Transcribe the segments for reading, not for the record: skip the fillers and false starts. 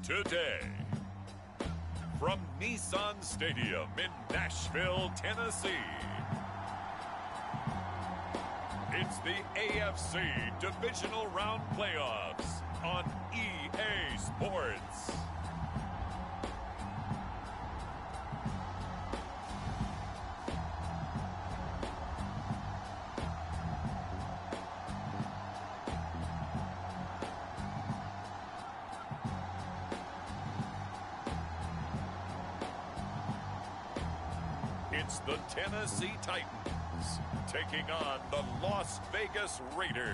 Today, from Nissan Stadium in Nashville, Tennessee, it's the AFC Divisional Round Playoffs on EA Sports. It's the Tennessee Titans taking on the Las Vegas Raiders.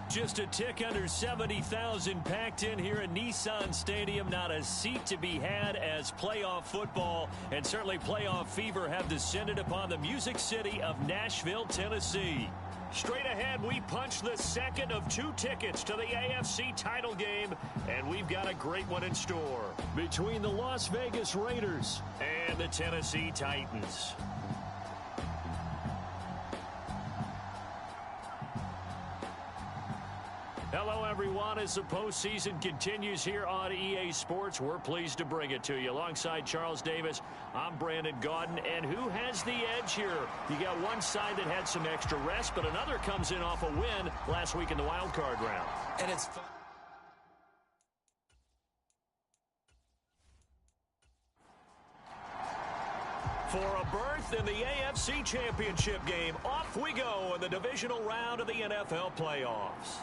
Just a tick under 70,000 packed in here at Nissan Stadium. Not a seat to be had as playoff football and certainly playoff fever have descended upon the Music City of Nashville, Tennessee. Straight ahead, we punch the second of 2 tickets to the AFC title game, and we've got a great one in store between the Las Vegas Raiders and the Tennessee Titans. Hello, everyone. As the postseason continues here on EA Sports, we're pleased to bring it to you. Alongside Charles Davis, I'm Brandon Gaudin. And who has the edge here? You got one side that had some extra rest, but another comes in off a win last week in the wild card round. And it's fun. For a berth in the AFC Championship game, off we go in the divisional round of the NFL playoffs.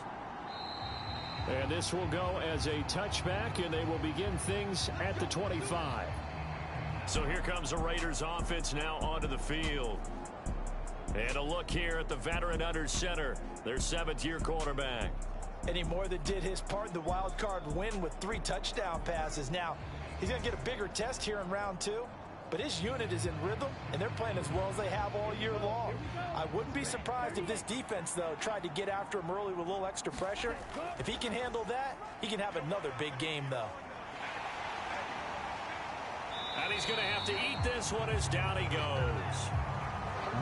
And this will go as a touchback, and they will begin things at the 25. So here comes the Raiders offense now onto the field. And a look here at the veteran under center, their 7th-year quarterback. Eddie Moore that did his part in the wild card win with 3 touchdown passes. Now, he's going to get a bigger test here in round 2. But his unit is in rhythm, and they're playing as well as they have all year long. I wouldn't be surprised if this defense, though, tried to get after him early with a little extra pressure. If he can handle that, he can have another big game, though. And he's going to have to eat this one as down he goes.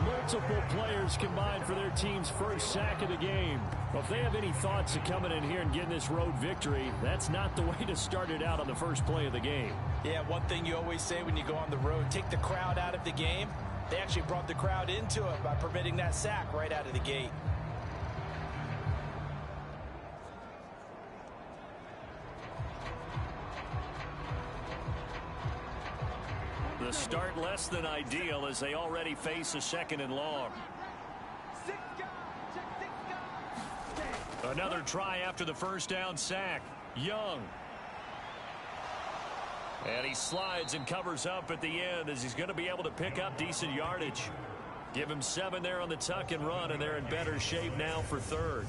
Multiple players combined for their team's first sack of the game. Well, if they have any thoughts of coming in here and getting this road victory, that's not the way to start it out on the first play of the game. Yeah, one thing you always say when you go on the road, take the crowd out of the game. They actually brought the crowd into it by permitting that sack right out of the gate. The start less than ideal as they already face a 2nd and long. Another try after the first down sack. Young. And he slides and covers up at the end as he's going to be able to pick up decent yardage. Give him 7 there on the tuck and run, and they're in better shape now for 3rd.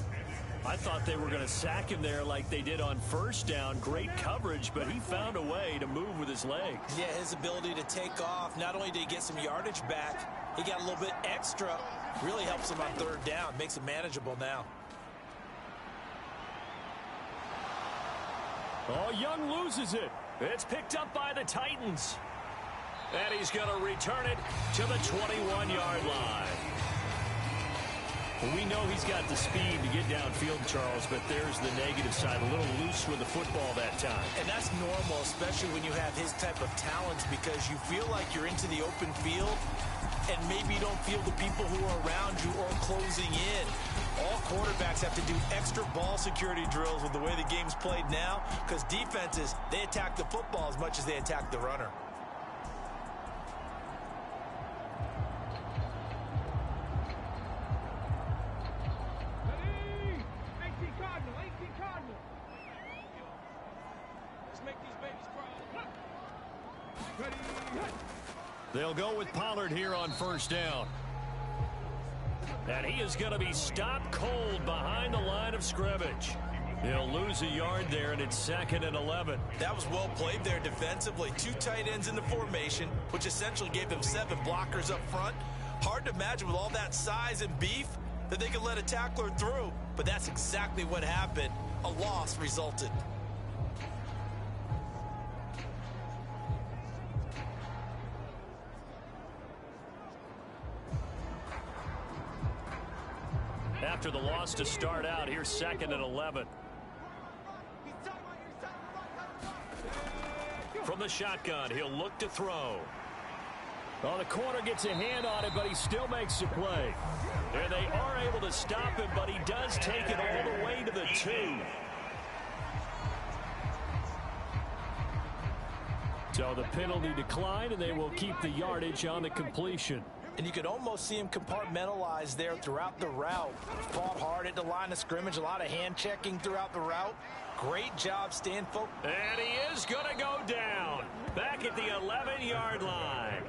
I thought they were going to sack him there like they did on first down. Great coverage, but he found a way to move with his legs. Yeah, his ability to take off, not only did he get some yardage back, he got a little bit extra. Really helps him on 3rd down, makes it manageable now. Oh, Young loses it. It's picked up by the Titans. And he's going to return it to the 21-yard line. We know he's got the speed to get downfield, Charles, but there's the negative side. A little loose with the football that time. And that's normal, especially when you have his type of talents, because you feel like you're into the open field, and maybe you don't feel the people who are around you or closing in. All quarterbacks have to do extra ball security drills with the way the game's played now, because defenses, they attack the football as much as they attack the runner. They'll go with Pollard here on first down. And he is going to be stopped cold behind the line of scrimmage. They'll lose a yard there, and it's 2nd and 11. That was well played there defensively. 2 tight ends in the formation, which essentially gave them 7 blockers up front. Hard to imagine with all that size and beef that they could let a tackler through, but that's exactly what happened. A loss resulted. After the loss to start out, here's 2nd and 11. From the shotgun, he'll look to throw. Well, the corner gets a hand on it, but he still makes the play. And they are able to stop him, but he does take it all the way to the 2. So the penalty declined, and they will keep the yardage on the completion. And you could almost see him compartmentalize there throughout the route. Fought hard at the line of scrimmage, a lot of hand checking throughout the route. Great job staying focused. And he is going to go down back at the 11-yard line.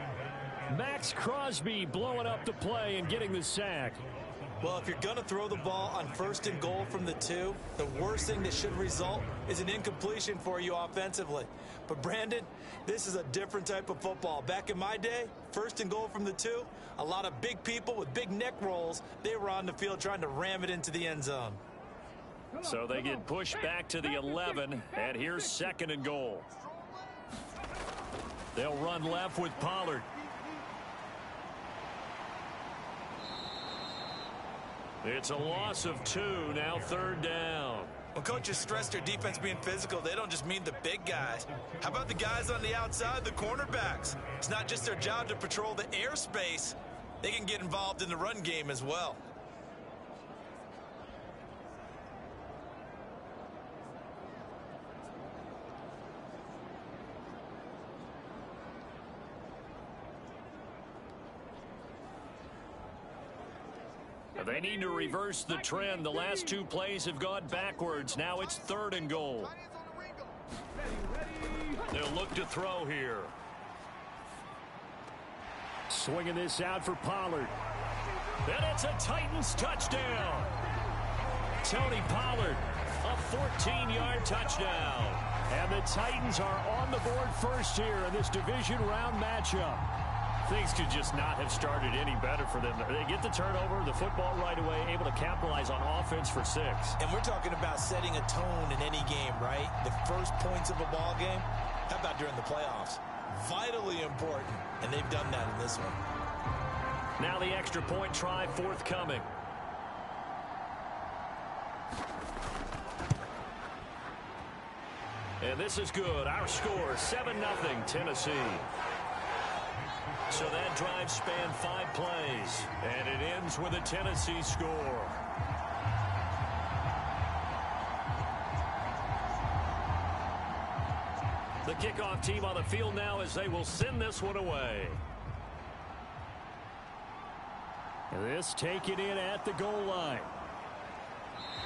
Max Crosby blowing up the play and getting the sack. Well, if you're going to throw the ball on 1st and goal from the 2, the worst thing that should result is an incompletion for you offensively. But, Brandon, this is a different type of football. Back in my day, 1st and goal from the 2, a lot of big people with big neck rolls, they were on the field trying to ram it into the end zone. So they get pushed back to the 11, and here's 2nd and goal. They'll run left with Pollard. It's a loss of 2, now 3rd down. When coaches stress their defense being physical, they don't just mean the big guys. How about the guys on the outside, the cornerbacks? It's not just their job to patrol the airspace. They can get involved in the run game as well. They need to reverse the trend. The last 2 plays have gone backwards. Now it's 3rd and goal. They'll look to throw here. Swinging this out for Pollard. And it's a Titans touchdown. Tony Pollard, a 14-yard touchdown. And the Titans are on the board first here in this division round matchup. Things could just not have started any better for them. They get the turnover, the football right away, able to capitalize on offense for 6. And we're talking about setting a tone in any game, right? The first points of a ball game. How about during the playoffs? Vitally important, and they've done that in this one. Now the extra point try forthcoming. And this is good. Our score, 7-0 Tennessee. So that drive spanned 5 plays, and it ends with a Tennessee score. The kickoff team on the field now as they will send this one away. This taken in at the goal line.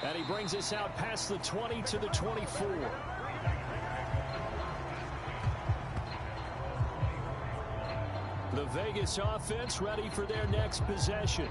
And he brings us out past the 20 to the 24. The Vegas offense ready for their next possession.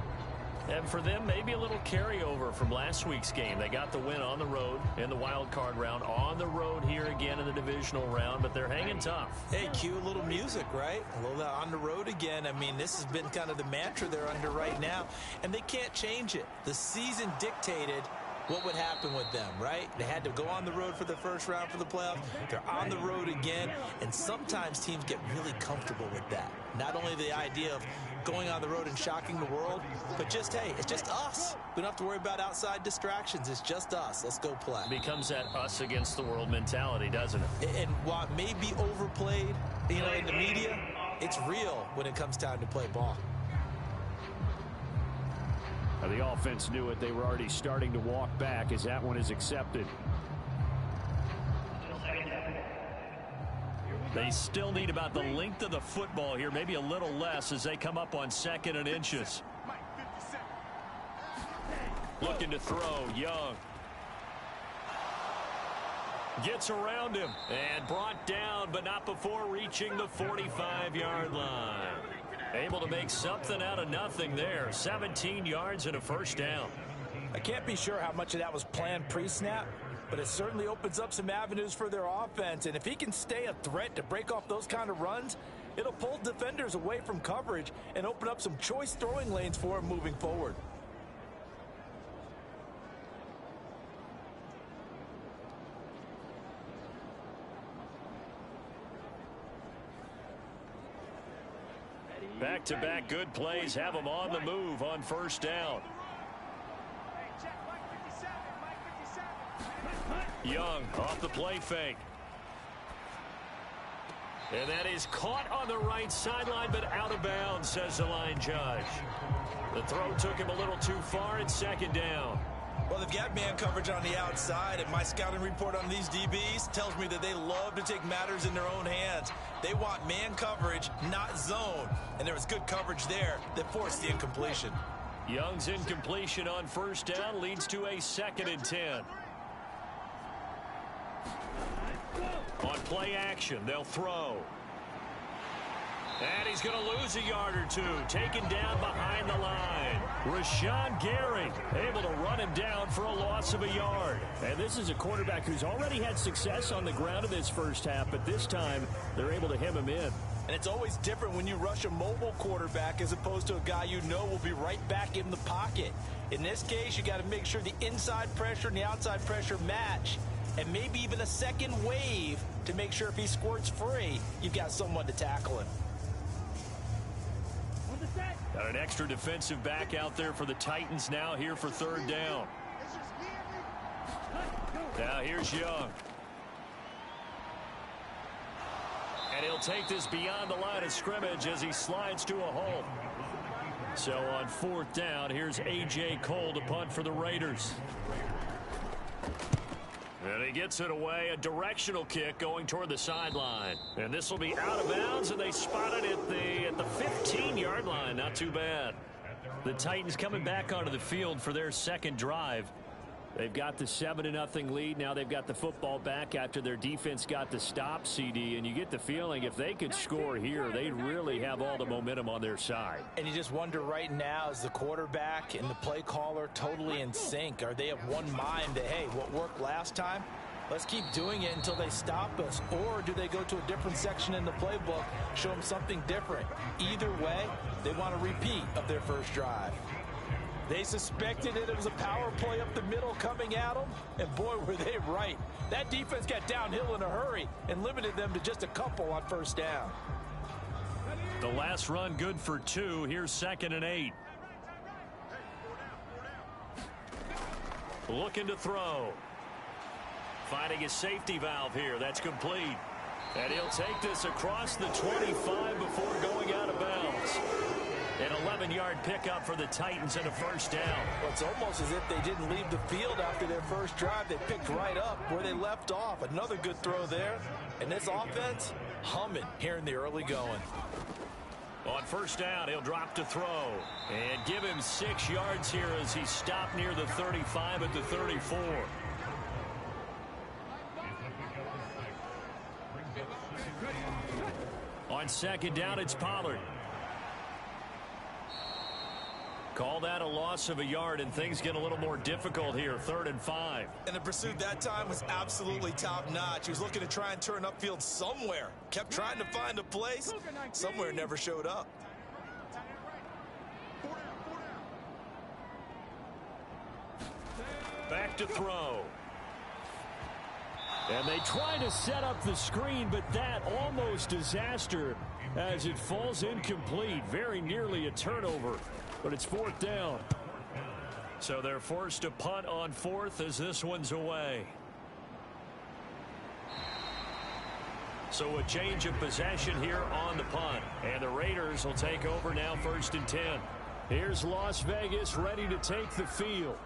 And for them, maybe a little carryover from last week's game. They got the win on the road in the wild card round, on the road here again in the divisional round, but they're hanging tough. Hey, cue a little music, right? A little on the road again. I mean, this has been kind of the mantra they're under right now, and they can't change it. The season dictated what would happen with them, right? They had to go on the road for the first round for the playoffs. They're on the road again, and sometimes teams get really comfortable with that. Not only the idea of going on the road and shocking the world, but just, hey, it's just us. We don't have to worry about outside distractions. It's just us. Let's go play. It becomes that us against the world mentality, doesn't it? And while it may be overplayed, you know, in the media, it's real when it comes time to play ball. The offense knew it. They were already starting to walk back as that one is accepted. They still need about the length of the football here, maybe a little less as they come up on 2nd and inches. Looking to throw, Young. Gets around him and brought down, but not before reaching the 45-yard line. Able to make something out of nothing there. 17 yards and a first down. I can't be sure how much of that was planned pre-snap, but it certainly opens up some avenues for their offense. And if he can stay a threat to break off those kind of runs, it'll pull defenders away from coverage and open up some choice throwing lanes for him moving forward. Back-to-back good plays have them on the move on first down. Young off the play fake. And that is caught on the right sideline, but out of bounds, says the line judge. The throw took him a little too far. It's second down. Well, they've got man coverage on the outside, and my scouting report on these DBs tells me that they love to take matters in their own hands. They want man coverage, not zone. And there was good coverage there that forced the incompletion. Young's incompletion on first down leads to a 2nd and 10. On play action, they'll throw. And he's going to lose a yard or two. Taken down behind the line. Rashawn Gary able to run him down for a loss of a yard. And this is a quarterback who's already had success on the ground in this first half, but this time they're able to hem him in. And it's always different when you rush a mobile quarterback as opposed to a guy you know will be right back in the pocket. In this case, you got to make sure the inside pressure and the outside pressure match. And maybe even a second wave to make sure if he squirts free, you've got someone to tackle him. Got an extra defensive back out there for the Titans now here for third down. Now here's Young. And he'll take this beyond the line of scrimmage as he slides to a hole. So on fourth down, here's A.J. Cole to punt for the Raiders. And he gets it away, a directional kick going toward the sideline. And this will be out of bounds, and they spot it at the 15-yard line. Not too bad. The Titans coming back onto the field for their second drive. They've got the 7-0 lead. Now they've got the football back after their defense got the stop, CD. And you get the feeling if they could score here, they really have all the momentum on their side. And you just wonder right now, is the quarterback and the play caller totally in sync? Are they of one mind that, hey, what worked last time, let's keep doing it until they stop us? Or do they go to a different section in the playbook, show them something different? Either way, they want a repeat of their first drive. They suspected it was a power play up the middle coming at them, and boy, were they right. That defense got downhill in a hurry and limited them to just a couple on first down. The last run good for 2. Here's 2nd and 8. Looking to throw. Finding his safety valve here. That's complete. And he'll take this across the 25 before going out of bounds. An 11-yard pickup for the Titans and a first down. Well, it's almost as if they didn't leave the field after their first drive. They picked right up where they left off. Another good throw there. And this offense, humming here in the early going. On first down, he'll drop to throw. And give him 6 yards here as he stopped near the 35 at the 34. On second down, it's Pollard. Call that a loss of a yard, and things get a little more difficult here. 3rd and 5. And the pursuit that time was absolutely top-notch. He was looking to try and turn upfield somewhere. Kept trying to find a place. Somewhere never showed up. Back to throw. And they try to set up the screen, but that almost disaster as it falls incomplete. Very nearly a turnover. But it's 4th down. So they're forced to punt on 4th as this one's away. So a change of possession here on the punt. And the Raiders will take over now 1st and 10. Here's Las Vegas ready to take the field.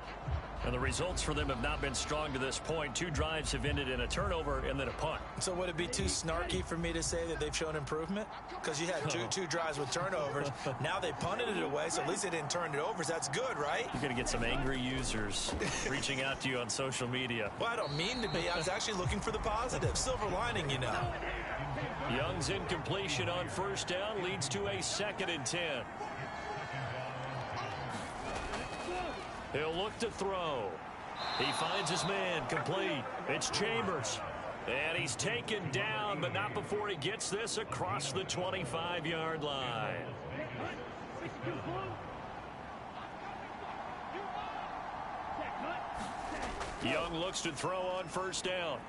And the results for them have not been strong to this point. 2 drives have ended in a turnover and then a punt. So would it be too snarky for me to say that they've shown improvement? Because you had two drives with turnovers. Now they punted it away, so at least they didn't turn it over. So that's good, right? You're going to get some angry users reaching out to you on social media. Well, I don't mean to be. I was actually looking for the positive. Silver lining, you know. Young's incompletion on first down leads to a 2nd and 10. He'll look to throw. He finds his man, complete. It's Chambers. And he's taken down, but not before he gets this across the 25-yard line. Young looks to throw on first down.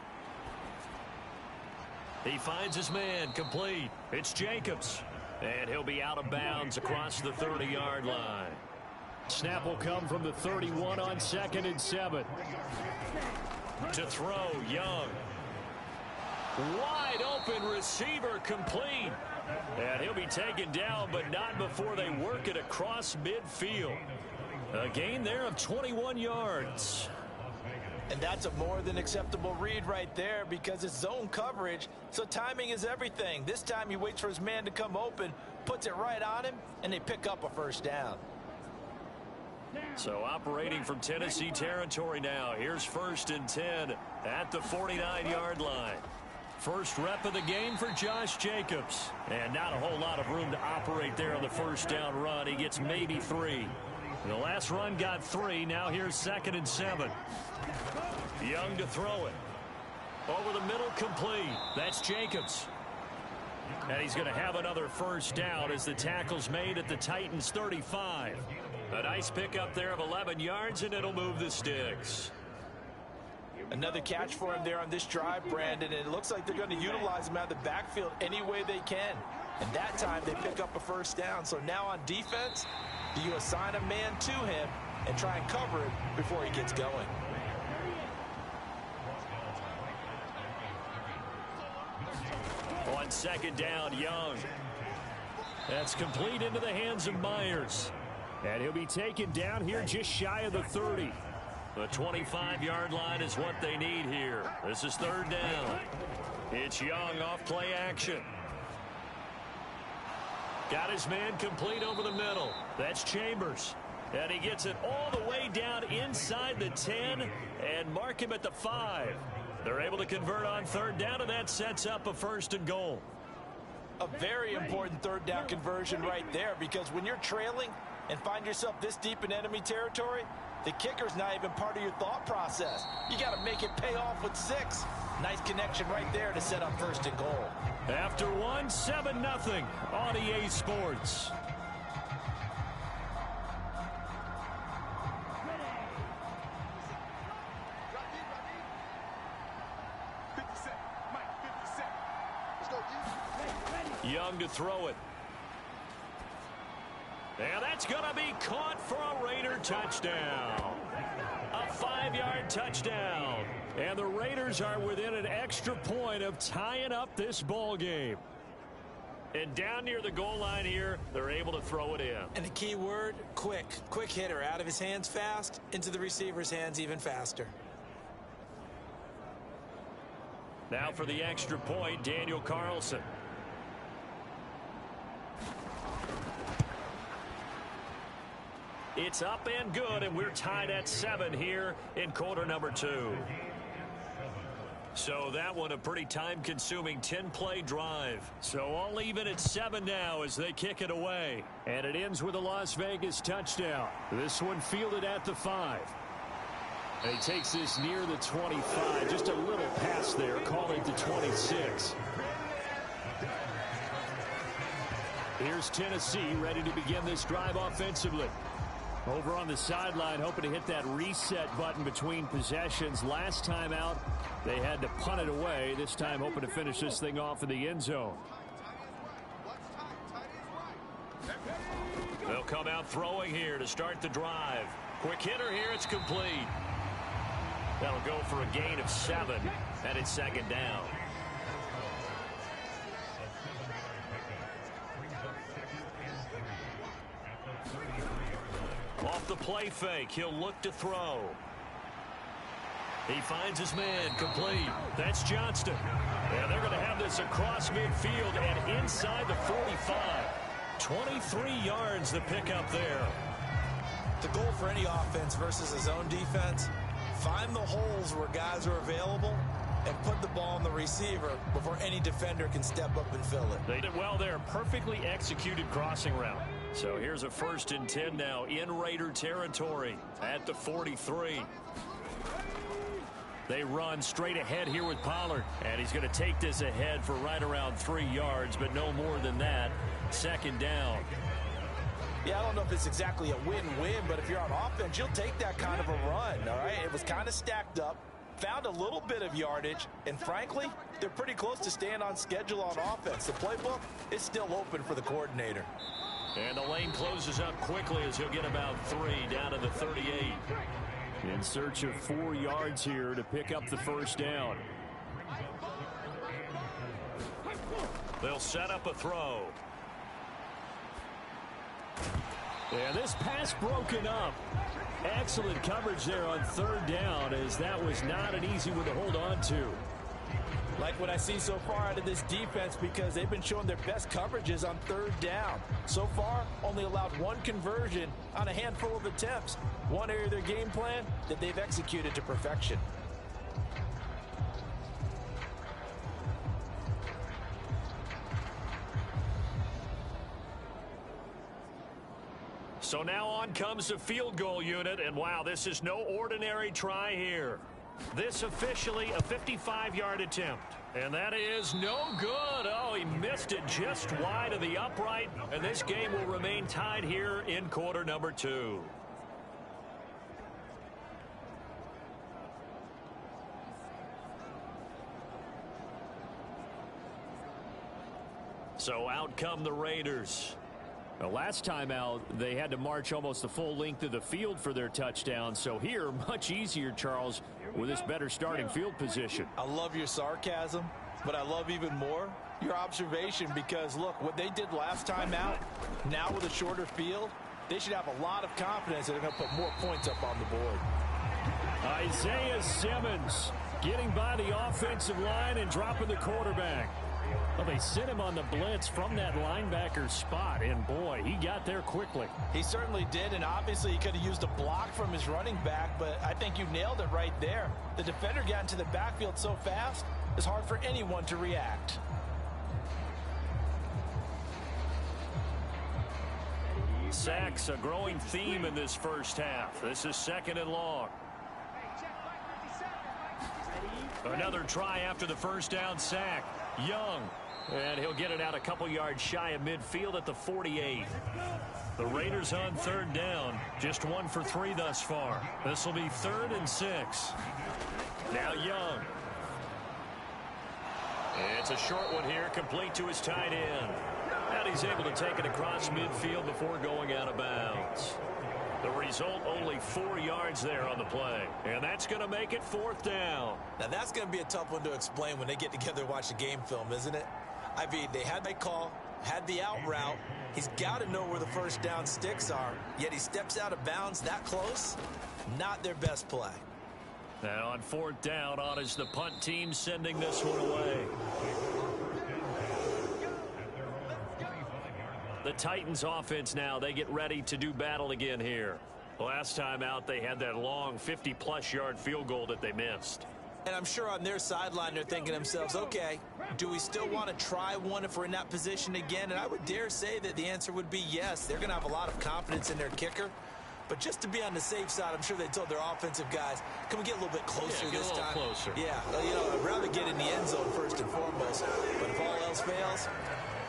He finds his man, complete. It's Jacobs. And he'll be out of bounds across the 30-yard line. Snap will come from the 31 on 2nd and 7. To throw, Young. Wide open receiver, complete. And he'll be taken down, but not before they work it across midfield. A gain there of 21 yards. And that's a more than acceptable read right there because it's zone coverage, so timing is everything. This time he waits for his man to come open, puts it right on him, and they pick up a first down. So operating from Tennessee territory now. Here's 1st and 10 at the 49-yard line. First rep of the game for Josh Jacobs. And not a whole lot of room to operate there on the first down run. He gets maybe 3. The last run got 3. Now here's 2nd and 7. Young to throw it. Over the middle, complete. That's Jacobs. And he's going to have another first down as the tackle's made at the Titans 35. A nice pickup there of 11 yards, and it'll move the sticks. Another catch for him there on this drive, Brandon, and it looks like they're going to utilize him out of the backfield any way they can. And that time they pick up a first down. So now on defense, do you assign a man to him and try and cover it before he gets going? On 2nd down, Young. That's complete into the hands of Myers. And he'll be taken down here just shy of the 30. The 25-yard line is what they need here. This is 3rd down. It's Young off play action. Got his man complete over the middle. That's Chambers. And he gets it all the way down inside the 10 and mark him at the 5. They're able to convert on 3rd down, and that sets up a 1st and goal. A very important 3rd down conversion right there, because when you're trailing and find yourself this deep in enemy territory, the kicker's not even part of your thought process. You got to make it pay off with 6. Nice connection right there to set up 1st and goal. After 1, 7-0 on EA Sports. Young to throw it. And that's going to be caught for a Raider touchdown. A 5-yard touchdown. And the Raiders are within an extra point of tying up this ball game. And down near the goal line here, they're able to throw it in. And the key word, quick. Quick hitter. Out of his hands fast, into the receiver's hands even faster. Now for the extra point, Daniel Carlson. It's up and good, and we're tied at 7 here in quarter number 2. So that one a pretty time-consuming 10-play drive. So all even at 7 now as they kick it away. And it ends with a Las Vegas touchdown. This one fielded at the 5. And he takes this near the 25. Just a little pass there. Call it the 26. Here's Tennessee ready to begin this drive offensively. Over on the sideline, hoping to hit that reset button between possessions. Last time out, they had to punt it away. This time, hoping to finish this thing off in the end zone. They'll come out throwing here to start the drive. Quick hitter here, it's complete. That'll go for a gain of 7, and it's 2nd down. Off the play fake, he'll look to throw. He finds his man, complete. That's Johnston. And they're going to have this across midfield and inside the 45. 23 yards the pickup there. The goal for any offense versus a zone defense, find the holes where guys are available and put the ball on the receiver before any defender can step up and fill it. They did well there. Perfectly executed crossing route. So here's a 1st and 10 now in Raider territory at the 43. They run straight ahead here with Pollard. And he's going to take this ahead for right around 3 yards, but no more than that. Second down. Yeah, I don't know if it's exactly a win-win, but if you're on offense, you'll take that kind of a run, all right? It was kind of stacked up, found a little bit of yardage, and frankly, they're pretty close to staying on schedule on offense. The playbook is still open for the coordinator. And the lane closes up quickly as he'll get about 3 down to the 38. In search of 4 yards here to pick up the first down. They'll set up a throw. And this pass broken up. Excellent coverage there on third down, as that was not an easy one to hold on to. Like what I see so far out of this defense, because they've been showing their best coverages on third down. So far, only allowed 1 conversion on a handful of attempts. One area of their game plan that they've executed to perfection. So now on comes the field goal unit, and wow, this is no ordinary try here. This officially a 55-yard attempt, and that is no good. Oh, he missed it just wide of the upright, and this game will remain tied here in quarter number 2. So out come the Raiders. The last time out, they had to march almost the full length of the field for their touchdown. So here, much easier, Charles, with this better starting field position. I love your sarcasm, but I love even more your observation, because, look, what they did last time out, now with a shorter field, they should have a lot of confidence that they're going to put more points up on the board. Isaiah Simmons getting by the offensive line and dropping the quarterback. Well, they sent him on the blitz from that linebacker spot, and boy, he got there quickly. He certainly did, and obviously he could have used a block from his running back, but I think you nailed it right there. The defender got into the backfield so fast, it's hard for anyone to react. Sacks, a growing theme in this first half. This is 2nd and long. Another try after the first down sack. Young, and he'll get it out a couple yards shy of midfield at the 48. The Raiders on third down, just 1 for 3 thus far. This will be 3rd and 6. Now Young. It's a short one here, complete to his tight end. And he's able to take it across midfield before going out of bounds. The result, only 4 yards there on the play. And that's going to make it 4th down. Now, that's going to be a tough one to explain when they get together and watch the game film, isn't it? I mean, they had that call, had the out route. He's got to know where the first down sticks are, yet he steps out of bounds that close. Not their best play. Now on 4th down, on is the punt team sending this one away. The Titans offense now, they get ready to do battle again here. Last time out, they had that long 50-plus yard field goal that they missed. And I'm sure on their sideline they're thinking to themselves, okay, do we still want to try one if we're in that position again? And I would dare say that the answer would be yes. They're going to have a lot of confidence in their kicker. But just to be on the safe side, I'm sure they told their offensive guys, can we get a little bit closer this time? Get a little closer. Yeah, you know, I'd rather get in the end zone first and foremost. But if all else fails,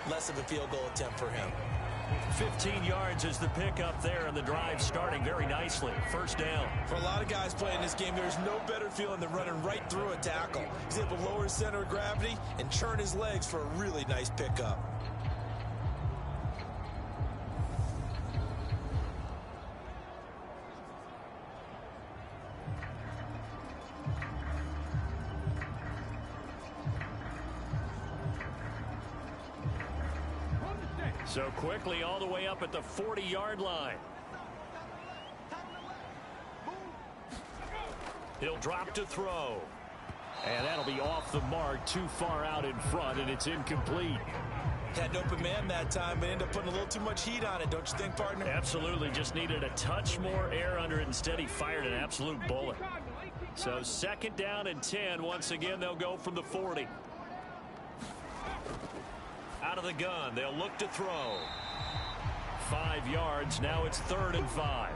less of a field goal attempt for him. 15 yards is the pickup there, and the drive starting very nicely. First down. For a lot of guys playing this game, there's no better feeling than running right through a tackle. He's able to lower his center of gravity and churn his legs for a really nice pickup. So quickly all the way up at the 40-yard line. He'll drop to throw. And that'll be off the mark, too far out in front, and it's incomplete. Had an open man that time, but ended up putting a little too much heat on it, don't you think, partner? Absolutely. Just needed a touch more air under it. Instead, he fired an absolute bullet. So 2nd down and 10. Once again, they'll go from the 40. Out of the gun, they'll look to throw. 5 yards, now it's 3rd and 5.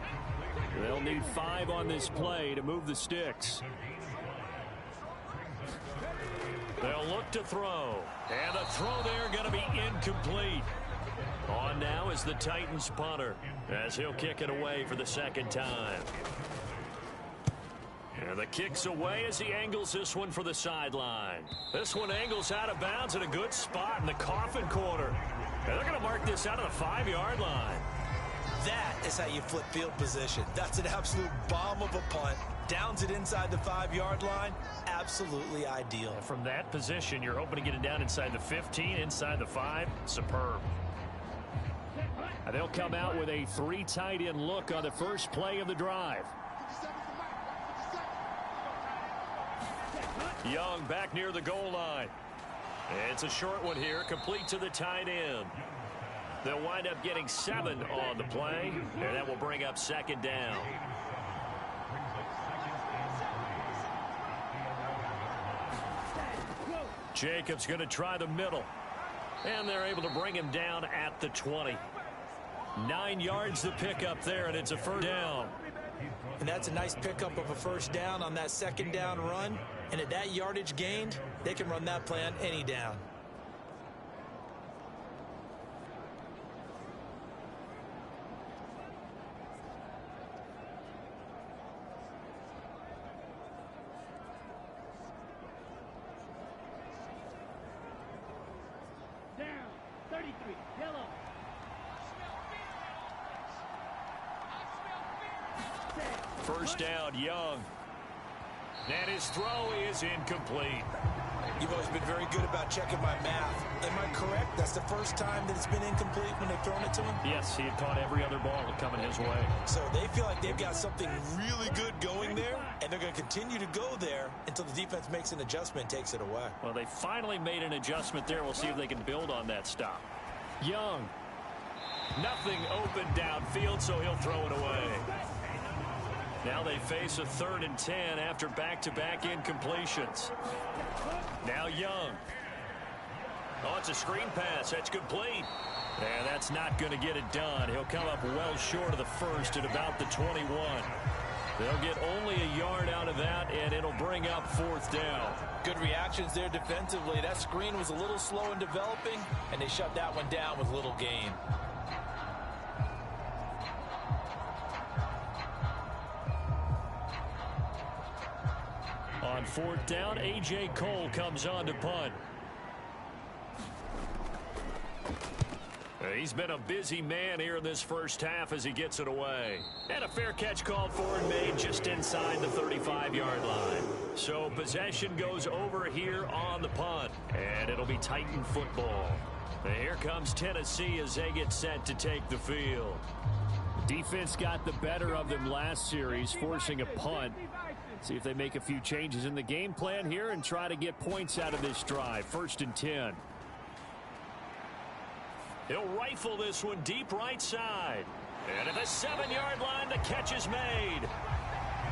They'll need 5 on this play to move the sticks. They'll look to throw. And the throw there going to be incomplete. On now is the Titans punter as he'll kick it away for the second time. And the kick's away as he angles this one for the sideline. This one angles out of bounds at a good spot in the coffin corner. And they're going to mark this out of the 5-yard line. That is how you flip field position. That's an absolute bomb of a punt. Downs it inside the 5-yard line. Absolutely ideal. From that position, you're hoping to get it down inside the 15, inside the 5. Superb. And they'll come out with a 3 tight end look on the first play of the drive. Young back near the goal line. It's a short one here, complete to the tight end. They'll wind up getting 7 on the play, and that will bring up second down. Jacobs going to try the middle, and they're able to bring him down at the 20. 9 yards to pick up there, and it's a first down. And that's a nice pickup of a first down on that second down run. And at that yardage gained, they can run that play on any down. Down, 33, yellow. First down, Young. And his throw is incomplete. You've always been very good about checking my math. Am I correct? That's the first time that it's been incomplete when they've thrown it to him? Yes, he had caught every other ball coming his way. So they feel like they've got something really good going there, and they're going to continue to go there until the defense makes an adjustment and takes it away. Well, they finally made an adjustment there. We'll see if they can build on that stop. Young. Nothing open downfield, so he'll throw it away. Now they face a 3rd and 10 after back-to-back incompletions. Now Young. Oh, it's a screen pass. That's complete. And that's not going to get it done. He'll come up well short of the first at about the 21. They'll get only a yard out of that, and it'll bring up 4th down. Good reactions there defensively. That screen was a little slow in developing, and they shut that one down with little gain. On 4th down, A.J. Cole comes on to punt. He's been a busy man here in this first half as he gets it away. And a fair catch called for and made just inside the 35-yard line. So possession goes over here on the punt. And it'll be Titan football. And here comes Tennessee as they get set to take the field. Defense got the better of them last series, forcing a punt. See if they make a few changes in the game plan here and try to get points out of this drive. 1st and 10. He'll rifle this one deep right side. And at the 7-yard line, the catch is made.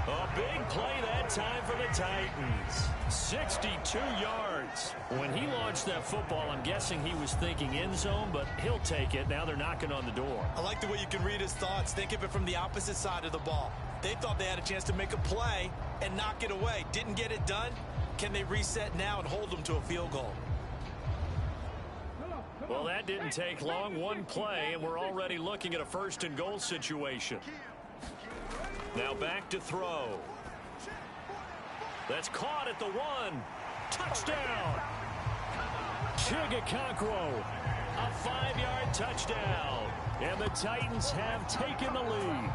A big play that time for the Titans. 62 yards. When he launched that football, I'm guessing he was thinking end zone, but he'll take it. Now they're knocking on the door. I like the way you can read his thoughts. Think of it from the opposite side of the ball. They thought they had a chance to make a play and knock it away. Didn't get it done. Can they reset now and hold them to a field goal? Well, that didn't take long. One play, and we're already looking at a 1st and goal situation. Now back to throw. That's caught at the 1. Touchdown! Chigga-Conquo. A 5-yard touchdown. And the Titans have taken the lead.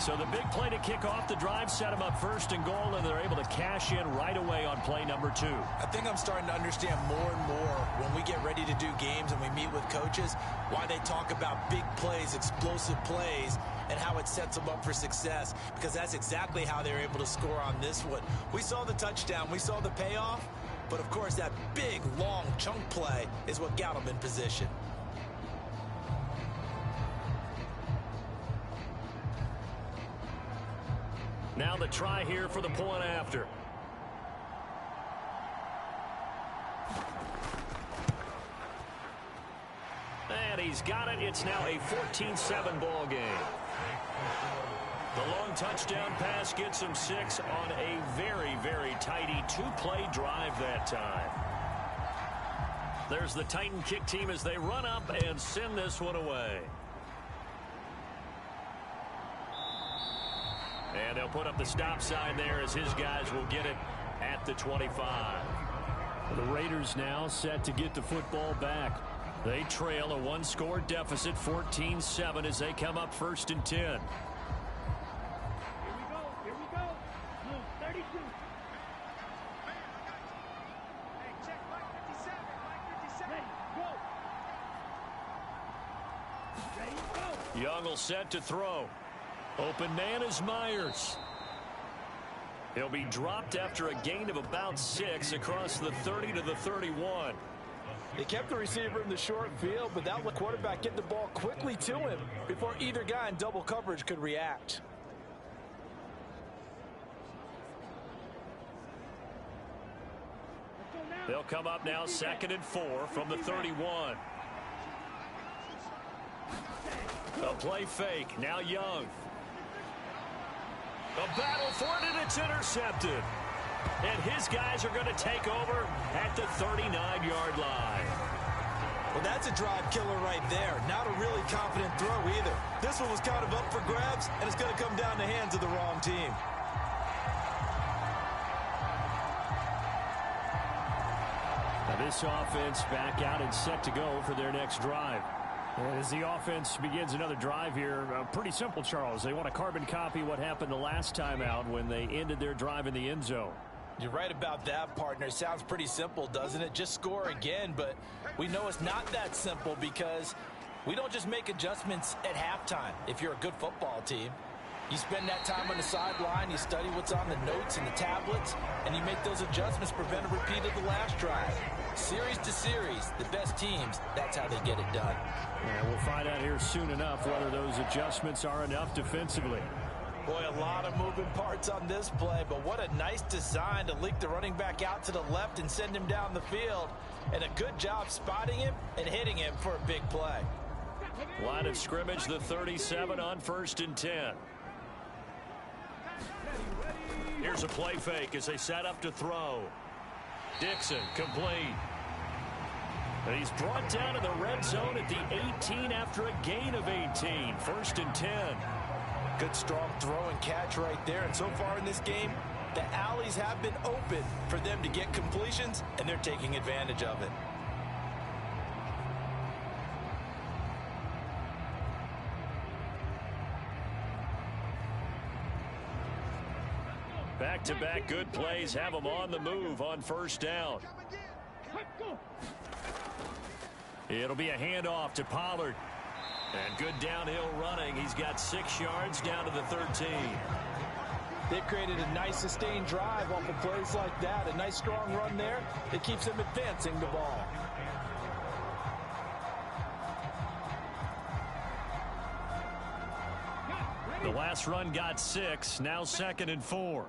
So the big play to kick off the drive set them up 1st and goal, and they're able to cash in right away on play number 2. I think I'm starting to understand more and more when we get ready to do games and we meet with coaches why they talk about big plays, explosive plays, and how it sets them up for success, because that's exactly how they're able to score on this one. We saw the touchdown. We saw the payoff. But, of course, that big, long chunk play is what got them in position. Now the try here for the point after. And he's got it. It's now a 14-7 ball game. The long touchdown pass gets him 6 on a very, very tidy 2-play drive that time. There's the Titan kick team as they run up and send this one away. And they'll put up the stop sign there as his guys will get it at the 25. The Raiders now set to get the football back. They trail a 1-score deficit, 14-7, as they come up 1st and 10. Here we go. Move, 32. Hey, check, Mike 57, Ready, go. Ready, go. Young will set to throw. Open man is Myers. He'll be dropped after a gain of about 6 across the 30 to the 31. They kept the receiver in the short field, but that let the quarterback get the ball quickly to him before either guy in double coverage could react. They'll come up now 2nd and 4 from the 31. A play fake. Now Young. A battle for it, and it's intercepted. And his guys are going to take over at the 39-yard line. Well, that's a drive killer right there. Not a really confident throw either. This one was kind of up for grabs, and it's going to come down the hands of the wrong team. Now this offense back out and set to go for their next drive. As the offense begins another drive here, pretty simple, Charles. They want to carbon copy what happened the last time out when they ended their drive in the end zone. You're right about that, partner. Sounds pretty simple, doesn't it? Just score again, but we know it's not that simple because we don't just make adjustments at halftime if you're a good football team. You spend that time on the sideline, you study what's on the notes and the tablets, and you make those adjustments, prevent a repeat of the last drive. Series to series, the best teams, that's how they get it done. And we'll find out here soon enough whether those adjustments are enough defensively. Boy, a lot of moving parts on this play, but what a nice design to leak the running back out to the left and send him down the field. And a good job spotting him and hitting him for a big play. Line of scrimmage, the 37 on 1st and 10. Here's a play fake as they set up to throw. Dixon, complete. And he's brought down to the red zone at the 18 after a gain of 18. 1st and 10. Good strong throw and catch right there. And so far in this game, the alleys have been open for them to get completions, and they're taking advantage of it. Back-to-back good plays have them on the move on 1st down. It'll be a handoff to Pollard. And good downhill running. He's got 6 yards down to the 13. They've created a nice sustained drive off of plays like that. A nice strong run there that keeps them advancing the ball. The last run got 6. Now 2nd and 4.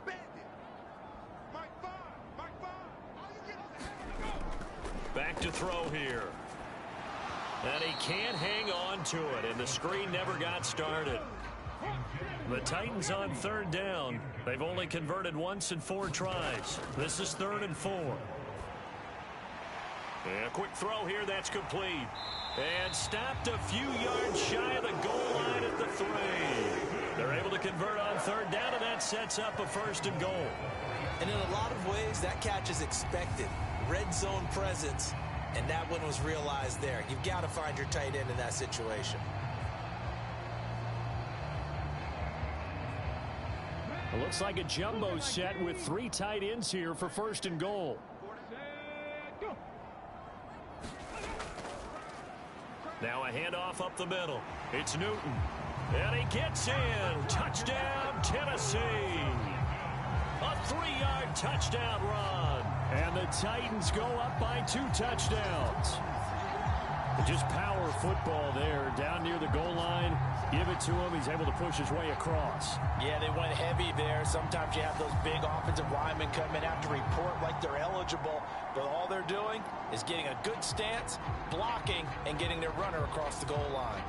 Back to throw here. And he can't hang on to it, and the screen never got started. The Titans on 3rd down. They've only converted once in 4 tries. This is 3rd and 4. And a quick throw here, that's complete. And stopped a few yards shy of the goal line at the 3. They're able to convert on 3rd down, and that sets up a 1st and goal. And in a lot of ways, that catch is expected. Red zone presence. And that one was realized there. You've got to find your tight end in that situation. It looks like a jumbo set with 3 tight ends here for 1st and goal. Now a handoff up the middle. It's Newton. And he gets in. Touchdown, Tennessee. A 3-yard touchdown run. And the Titans go up by 2 touchdowns. Just power football there down near the goal line. Give it to him. He's able to push his way across. Yeah, they went heavy there. Sometimes you have those big offensive linemen come in, have to report like they're eligible. But all they're doing is getting a good stance, blocking, and getting their runner across the goal line.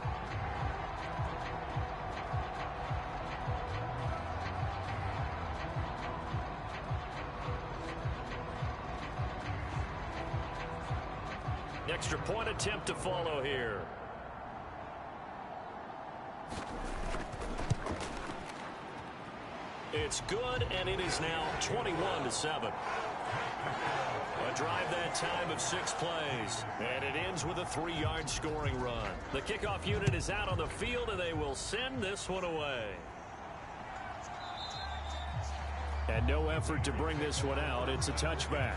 Extra point attempt to follow here. It's good, and it is now 21-7. A drive that time of 6 plays, and it ends with a 3-yard scoring run. The kickoff unit is out on the field, and they will send this one away. And no effort to bring this one out. It's a touchback.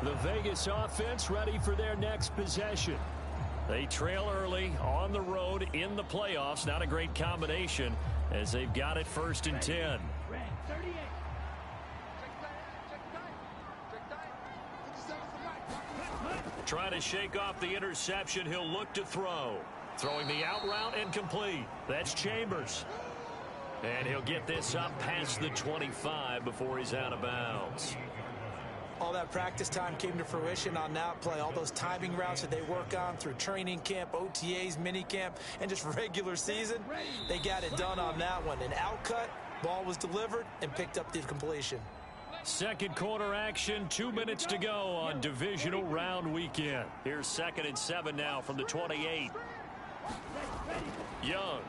The Vegas offense ready for their next possession. They trail early on the road in the playoffs. Not a great combination as they've got it 1st and 10. Trying to shake off the interception. He'll look to throw. Throwing the out route and complete. That's Chambers. And he'll get this up past the 25 before he's out of bounds. All that practice time came to fruition on that play. All those timing routes that they work on through training camp, OTAs, minicamp, and just regular season, they got it done on that one. An outcut, ball was delivered, and picked up the completion. Second quarter action, 2 minutes to go on divisional round weekend. Here's 2nd and 7 now from the 28. Young.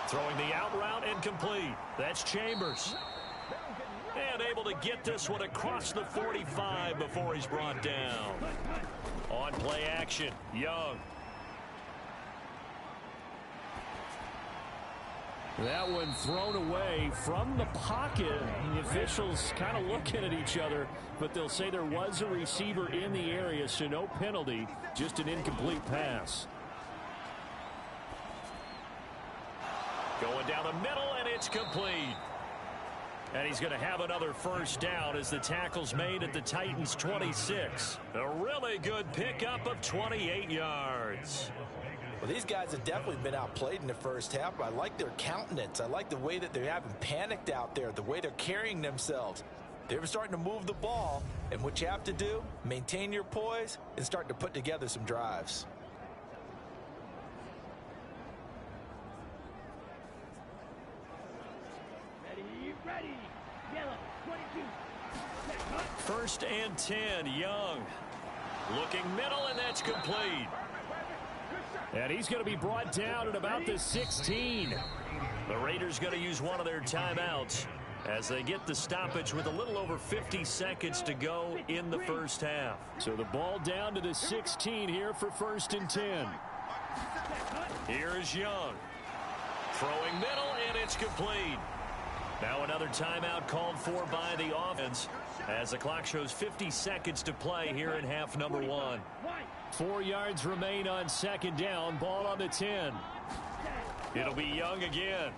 Throwing the out route and complete. That's Chambers. And able to get this one across the 45 before he's brought down. On play action, Young. That one thrown away from the pocket. The officials kind of looking at each other, but they'll say there was a receiver in the area, so no penalty, just an incomplete pass. Going down the middle, and it's complete. And he's going to have another first down as the tackle's made at the Titans' 26. A really good pickup of 28 yards. Well, these guys have definitely been outplayed in the first half, but I like their countenance. I like the way that they haven't panicked out there, the way they're carrying themselves. They're starting to move the ball, and what you have to do, maintain your poise and start to put together some drives. Ready. Yellow, 22. 1st and 10, Young. Looking middle, and that's complete. And he's going to be brought down at about the 16. The Raiders going to use one of their timeouts as they get the stoppage with a little over 50 seconds to go in the first half. So the ball down to the 16 here for 1st and 10. Here is Young. Throwing middle, and it's complete. Now another timeout called for by the offense as the clock shows 50 seconds to play here in half number 1. 4 yards remain on 2nd down. Ball on the 10. It'll be Young again.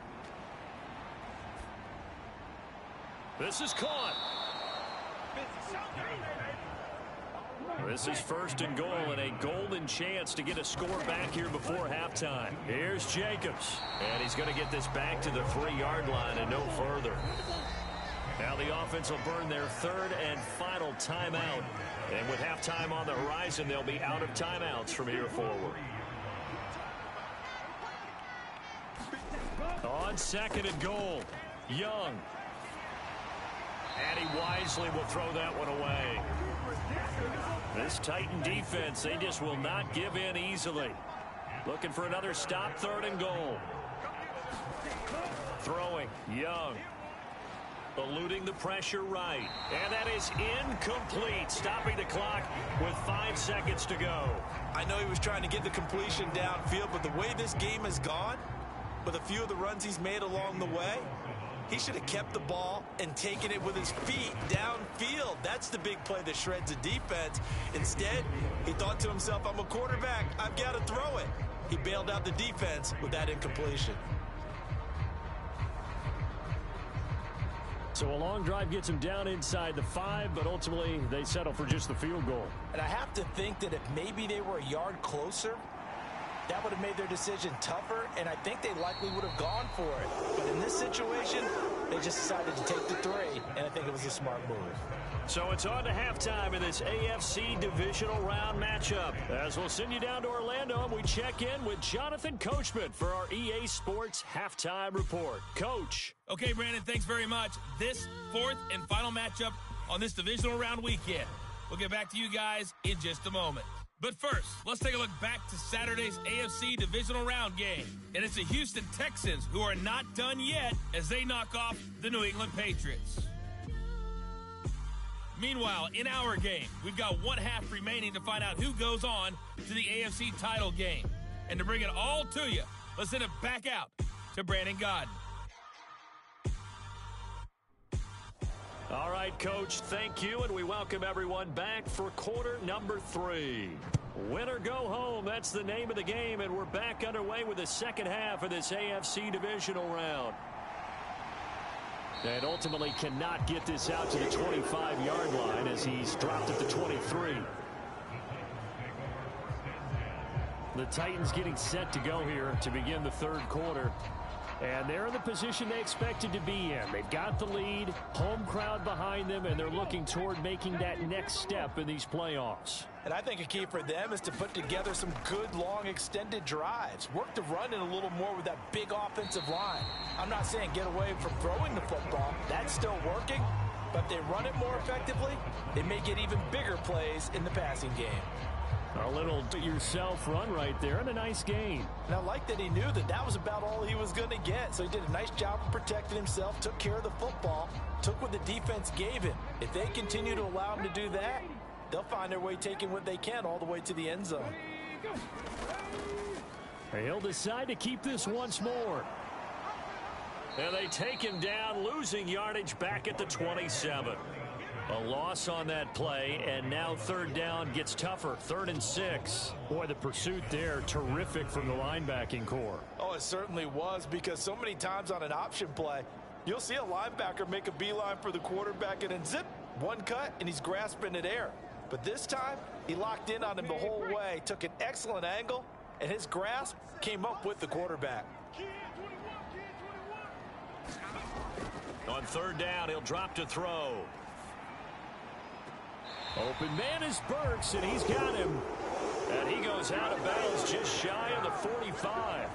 This is caught. This is 1st and goal and a golden chance to get a score back here before halftime. Here's Jacobs. And he's going to get this back to the 3-yard line and no further. Now the offense will burn their 3rd and final timeout. And with halftime on the horizon, they'll be out of timeouts from here forward. On 2nd and goal, Young. And he wisely will throw that one away. This Titan defense, they just will not give in easily. Looking for another stop, 3rd and goal. Throwing, Young. Eluding the pressure right. And that is incomplete. Stopping the clock with 5 seconds to go. I know he was trying to get the completion downfield, but the way this game has gone, with a few of the runs he's made along the way, he should have kept the ball and taken it with his feet downfield. That's the big play that shreds the defense. Instead, he thought to himself, I'm a quarterback. I've got to throw it. He bailed out the defense with that incompletion. So a long drive gets him down inside the 5, but ultimately they settle for just the field goal. And I have to think that if maybe they were a yard closer, that would have made their decision tougher, and I think they likely would have gone for it. But in this situation, they just decided to take the 3, and I think it was a smart move. So it's on to halftime in this AFC divisional round matchup. As we'll send you down to Orlando, and we check in with Jonathan Coachman for our EA Sports Halftime Report. Coach. Okay, Brandon, thanks very much. This 4th and final matchup on this divisional round weekend. We'll get back to you guys in just a moment. But first, let's take a look back to Saturday's AFC divisional round game. And it's the Houston Texans who are not done yet as they knock off the New England Patriots. Meanwhile, in our game, we've got one half remaining to find out who goes on to the AFC title game. And to bring it all to you, let's send it back out to Brandon Gaudin. All right, Coach, thank you, and we welcome everyone back for quarter number 3. Win or go home, that's the name of the game, and we're back underway with the second half of this AFC divisional round. And ultimately cannot get this out to the 25-yard line as he's dropped at the 23. The Titans getting set to go here to begin the third quarter. And they're in the position they expected to be in. They've got the lead, home crowd behind them, and they're looking toward making that next step in these playoffs. And I think a key for them is to put together some good, long, extended drives. Work the run in a little more with that big offensive line. I'm not saying get away from throwing the football. That's still working. But if they run it more effectively, they may get even bigger plays in the passing game. A little do-it-yourself run right there and a nice gain. And I like that he knew that that was about all he was going to get. So he did a nice job of protecting himself, took care of the football, took what the defense gave him. If they continue to allow him to do that, they'll find their way taking what they can all the way to the end zone. He'll decide to keep this once more. And they take him down, losing yardage back at the 27. A loss on that play, and now third down gets tougher. 3rd and 6. Boy, the pursuit there, terrific from the linebacking core. Oh, it certainly was, because so many times on an option play, you'll see a linebacker make a beeline for the quarterback and then zip, one cut, and he's grasping at air. But this time, he locked in on him the whole way, took an excellent angle, and his grasp came up with the quarterback. On third down, he'll drop to throw. Open man is Burks, and he's got him. And he goes out of bounds just shy of the 45.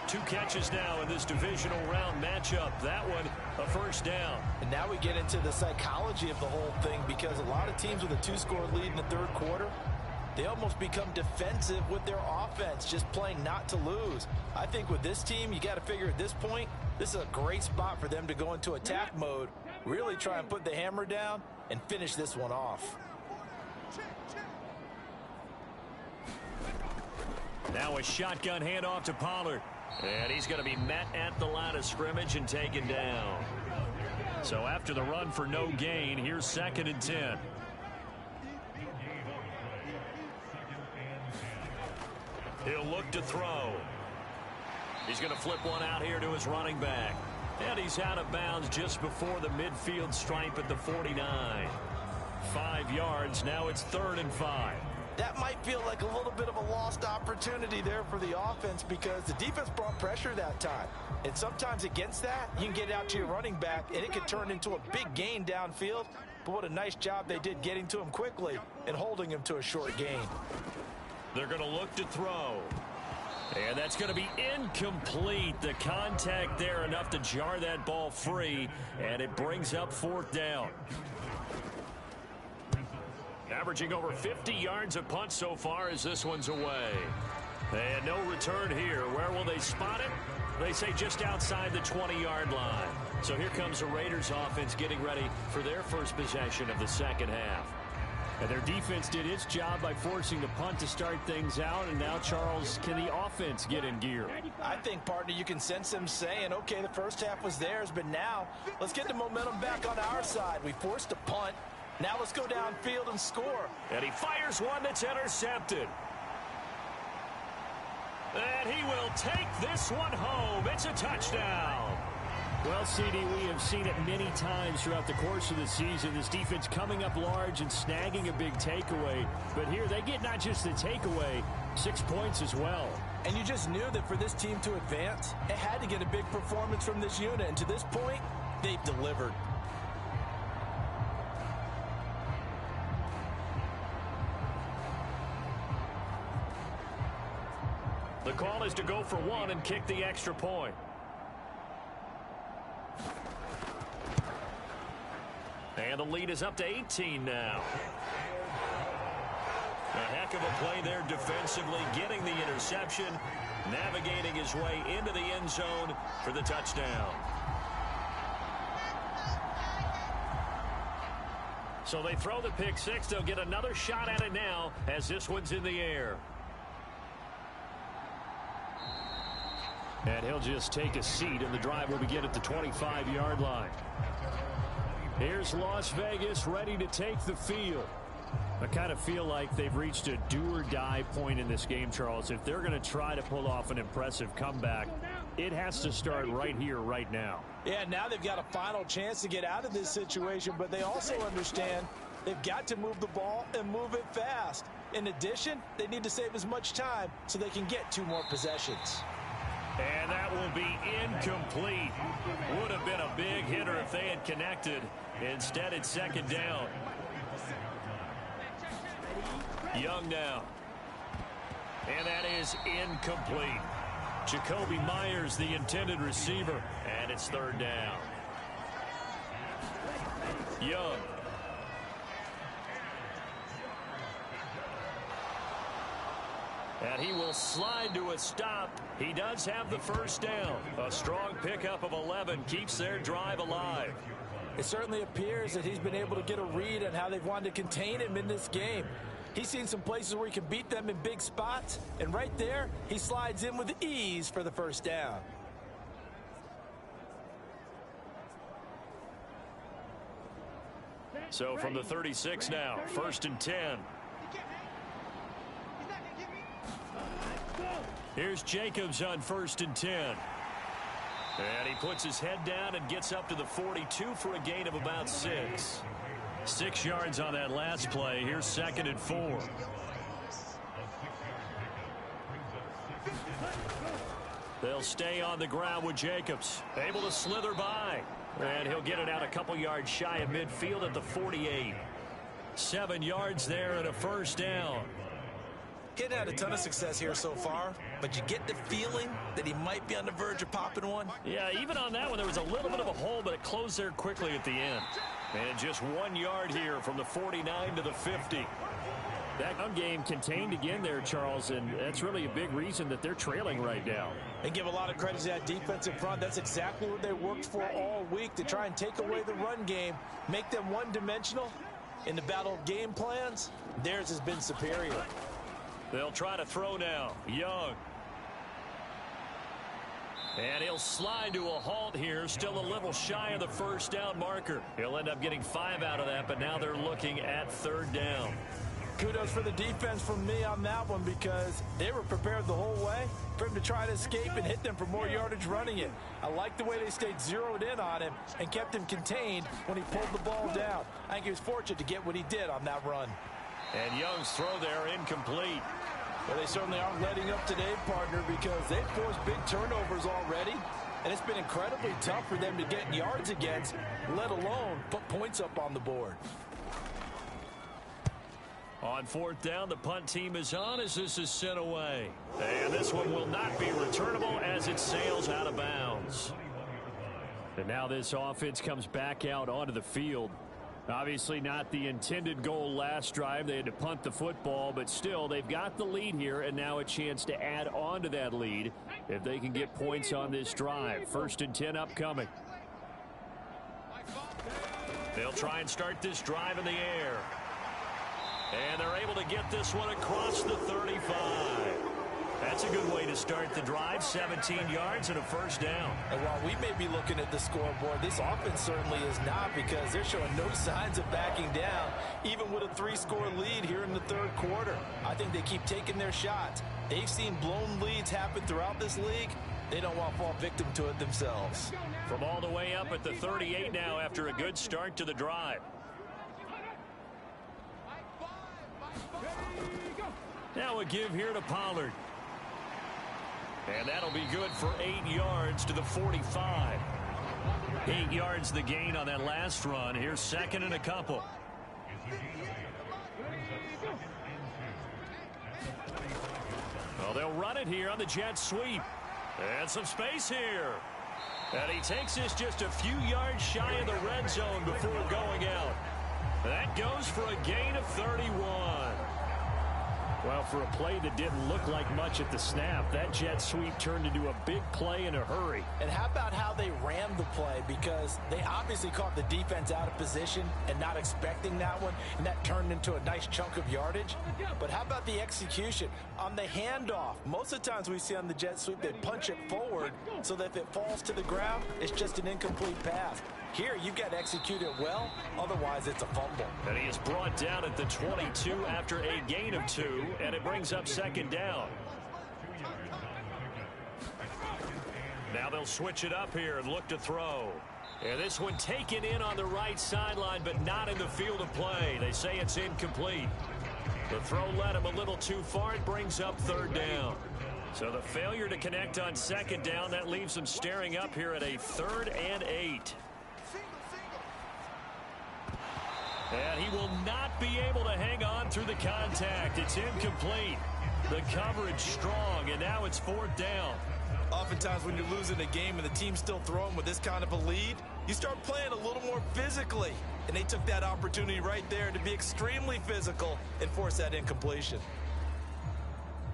2 catches now in this divisional round matchup. That one, a first down. And now we get into the psychology of the whole thing, because a lot of teams with a 2-score lead in the third quarter, they almost become defensive with their offense, just playing not to lose. I think with this team, you got to figure at this point, this is a great spot for them to go into attack mode, really try and put the hammer down and finish this one off. Now a shotgun handoff to Pollard. And he's going to be met at the line of scrimmage and taken down. So after the run for no gain, here's 2nd and 10. He'll look to throw. He's going to flip one out here to his running back. And he's out of bounds just before the midfield stripe at the 49. 5 yards. Now it's 3rd and 5. That might feel like a little bit of a lost opportunity there for the offense, because the defense brought pressure that time. And sometimes against that, you can get out to your running back, and it could turn into a big gain downfield. But what a nice job they did getting to him quickly and holding him to a short gain. They're going to look to throw. And that's going to be incomplete. The contact there enough to jar that ball free, and it brings up 4th down. Averaging over 50 yards a punt so far as this one's away. And no return here. Where will they spot it? They say just outside the 20-yard line. So here comes the Raiders offense getting ready for their first possession of the second half. And their defense did its job by forcing the punt to start things out. And now, Charles, can the offense get in gear? I think, partner, you can sense them saying, okay, the first half was theirs, but now let's get the momentum back on our side. We forced a punt. Now let's go downfield and score. And he fires one that's intercepted. And he will take this one home. It's a touchdown. Well, CD, we have seen it many times throughout the course of the season. This defense coming up large and snagging a big takeaway. But here they get not just the takeaway, 6 points as well. And you just knew that for this team to advance, it had to get a big performance from this unit. And to this point, they've delivered. The call is to go for one and kick the extra point. And the lead is up to 18 now. A heck of a play there defensively, getting the interception, navigating his way into the end zone for the touchdown. So they throw the pick six. They'll get another shot at it now as this one's in the air. And he'll just take a seat, and the drive will begin at the 25-yard line. Here's Las Vegas ready to take the field. I kind of feel like they've reached a do-or-die point in this game, Charles. If they're going to try to pull off an impressive comeback, it has to start right here, right now. Yeah, now they've got a final chance to get out of this situation, but they also understand they've got to move the ball and move it fast. In addition, they need to save as much time so they can get 2 more possessions. And that will be incomplete. Would have been a big hitter if they had connected. Instead, it's second down. Young now. And that is incomplete. Jacoby Myers, the intended receiver. And it's third down. Young. And he will slide to a stop. He does have the first down. A strong pickup of 11 keeps their drive alive. It certainly appears that he's been able to get a read on how they've wanted to contain him in this game. He's seen some places where he can beat them in big spots, and right there, he slides in with ease for the first down. So from the 36 now, 1st and 10. Here's Jacobs on 1st and 10. And he puts his head down and gets up to the 42 for a gain of about 6. 6 yards on that last play. Here's 2nd and 4. They'll stay on the ground with Jacobs. Able to slither by. And he'll get it out a couple yards shy of midfield at the 48. 7 yards there and a first down. He hadn't had a ton of success here so far, but you get the feeling that he might be on the verge of popping one. Yeah, even on that one, there was a little bit of a hole, but it closed there quickly at the end. And just 1 yard here from the 49 to the 50. That gun game contained again there, Charles, and that's really a big reason that they're trailing right now. And give a lot of credit to that defensive front. That's exactly what they worked for all week, to try and take away the run game, make them one-dimensional. In the battle of game plans, theirs has been superior. They'll try to throw now. Young. And he'll slide to a halt here. Still a little shy of the first down marker. He'll end up getting 5 out of that, but now they're looking at 3rd down. Kudos for the defense from me on that one, because they were prepared the whole way for him to try to escape and hit them for more yardage running it. I like the way they stayed zeroed in on him and kept him contained when he pulled the ball down. I think he was fortunate to get what he did on that run. And Young's throw there incomplete. Well, they certainly aren't letting up today, partner, because they've forced big turnovers already, and it's been incredibly tough for them to get yards against, let alone put points up on the board. On 4th down, the punt team is on as this is sent away. And this one will not be returnable as it sails out of bounds. And now this offense comes back out onto the field. Obviously not the intended goal last drive. They had to punt the football, but still they've got the lead here, and now a chance to add on to that lead if they can get points on this drive. 1st and 10 upcoming. They'll try and start this drive in the air. And they're able to get this one across the 35. That's a good way to start the drive. 17 yards and a first down. And while we may be looking at the scoreboard, this offense certainly is not, because they're showing no signs of backing down, even with a 3-score lead here in the 3rd quarter. I think they keep taking their shots. They've seen blown leads happen throughout this league. They don't want to fall victim to it themselves. From all the way up at the 38 now after a good start to the drive. Now a give here to Pollard. And that'll be good for 8 yards to the 45. 8 yards the gain on that last run. Here's 2nd and a couple. Well, they'll run it here on the jet sweep. And some space here. And he takes this just a few yards shy of the red zone before going out. That goes for a gain of 31. Well, for a play that didn't look like much at the snap, that jet sweep turned into a big play in a hurry. And how about how they ran the play? Because they obviously caught the defense out of position and not expecting that one, and that turned into a nice chunk of yardage. But how about the execution? On the handoff, most of the times we see on the jet sweep, they punch it forward so that if it falls to the ground, it's just an incomplete pass. Here, you've got to execute it well, otherwise it's a fumble. And he is brought down at the 22 after a gain of 2, and it brings up second down. Now they'll switch it up here and look to throw. And this one taken in on the right sideline, but not in the field of play. They say it's incomplete. The throw led him a little too far. It brings up third down. So the failure to connect on second down, that leaves them staring up here at a 3rd and 8. And he will not be able to hang on through the contact. It's incomplete. The coverage strong, and now it's 4th down. Oftentimes when you're losing a game and the team's still throwing with this kind of a lead, you start playing a little more physically. And they took that opportunity right there to be extremely physical and force that incompletion.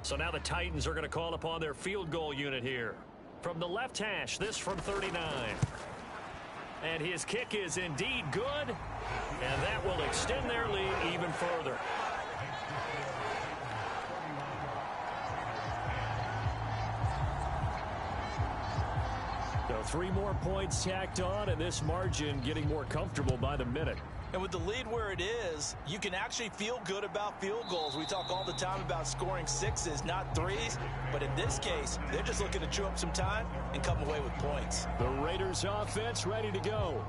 So now the Titans are going to call upon their field goal unit here. From the left hash, this from 39. And his kick is indeed good. And that will extend their lead even further. So 3 more points tacked on, and this margin getting more comfortable by the minute. And with the lead where it is, you can actually feel good about field goals. We talk all the time about scoring 6s, not 3s. But in this case, they're just looking to chew up some time and come away with points. The Raiders offense ready to go.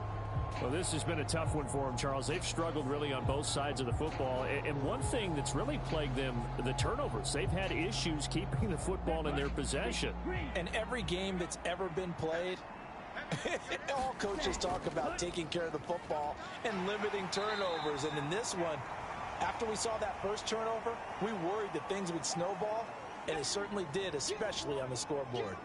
Well, this has been a tough one for them, Charles. They've struggled really on both sides of the football. And one thing that's really plagued them, the turnovers. They've had issues keeping the football in their possession. And every game that's ever been played, all coaches talk about taking care of the football and limiting turnovers. And in this one, after we saw that first turnover, we worried that things would snowball, and it certainly did, especially on the scoreboard.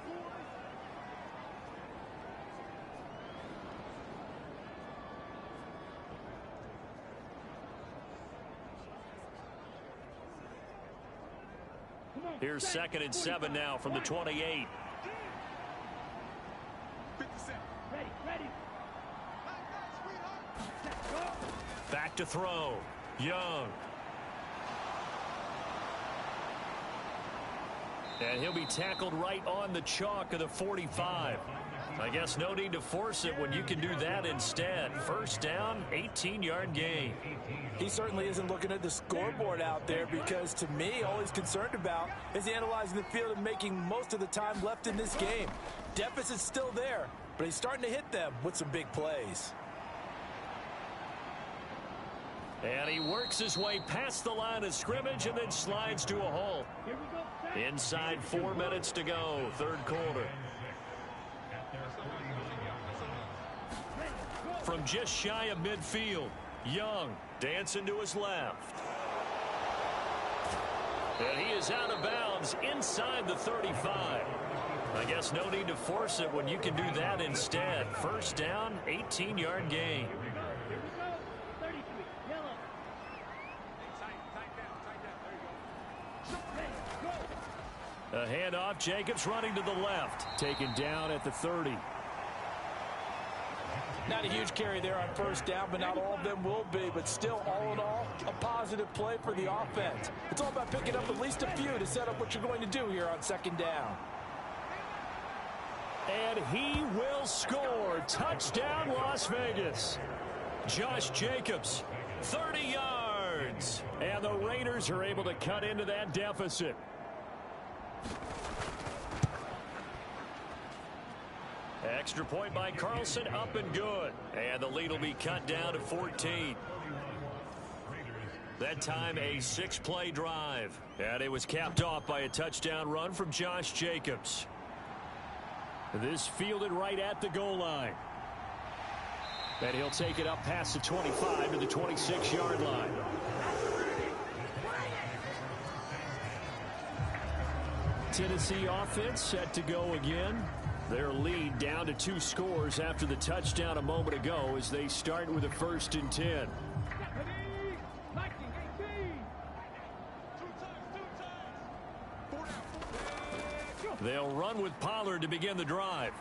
Here's 2nd and 7 now from the 28. Back to throw. Young. And he'll be tackled right on the chalk of the 45. I guess no need to force it when you can do that instead. 1st down, 18-yard gain. He certainly isn't looking at the scoreboard out there, because to me, all he's concerned about is analyzing the field and making most of the time left in this game. Deficit's still there, but he's starting to hit them with some big plays. And he works his way past the line of scrimmage and then slides to a halt. Inside 4 minutes to go, 3rd quarter. From just shy of midfield, Young dancing to his left. And he is out of bounds inside the 35. I guess no need to force it when you can do that instead. 1st down, 18-yard gain. A handoff, Jacobs running to the left. Taken down at the 30. Not a huge carry there on 1st down, but not all of them will be. But still, all in all, a positive play for the offense. It's all about picking up at least a few to set up what you're going to do here on 2nd down. And he will score. Touchdown, Las Vegas. Josh Jacobs, 30 yards. And the Raiders are able to cut into that deficit. Extra point by Carlson, up and good. And the lead will be cut down to 14. That time a 6-play drive. And it was capped off by a touchdown run from Josh Jacobs. This fielded right at the goal line. And he'll take it up past the 25 to the 26-yard line. Tennessee offense set to go again. Their lead down to 2 scores after the touchdown a moment ago as they start with a 1st and 10. They'll run with Pollard to begin the drive.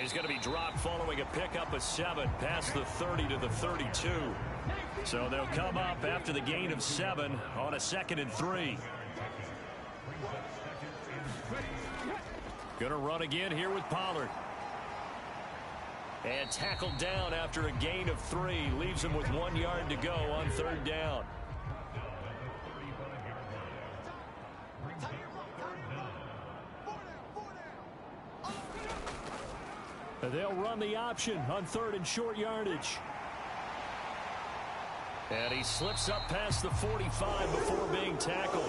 He's going to be dropped following a pickup of 7 past the 30 to the 32. So they'll come up after the gain of 7 on a 2nd and 3. Going to run again here with Pollard. And tackled down after a gain of 3. Leaves him with 1 yard to go on 3rd down. They'll run the option on 3rd and short yardage. And he slips up past the 45 before being tackled.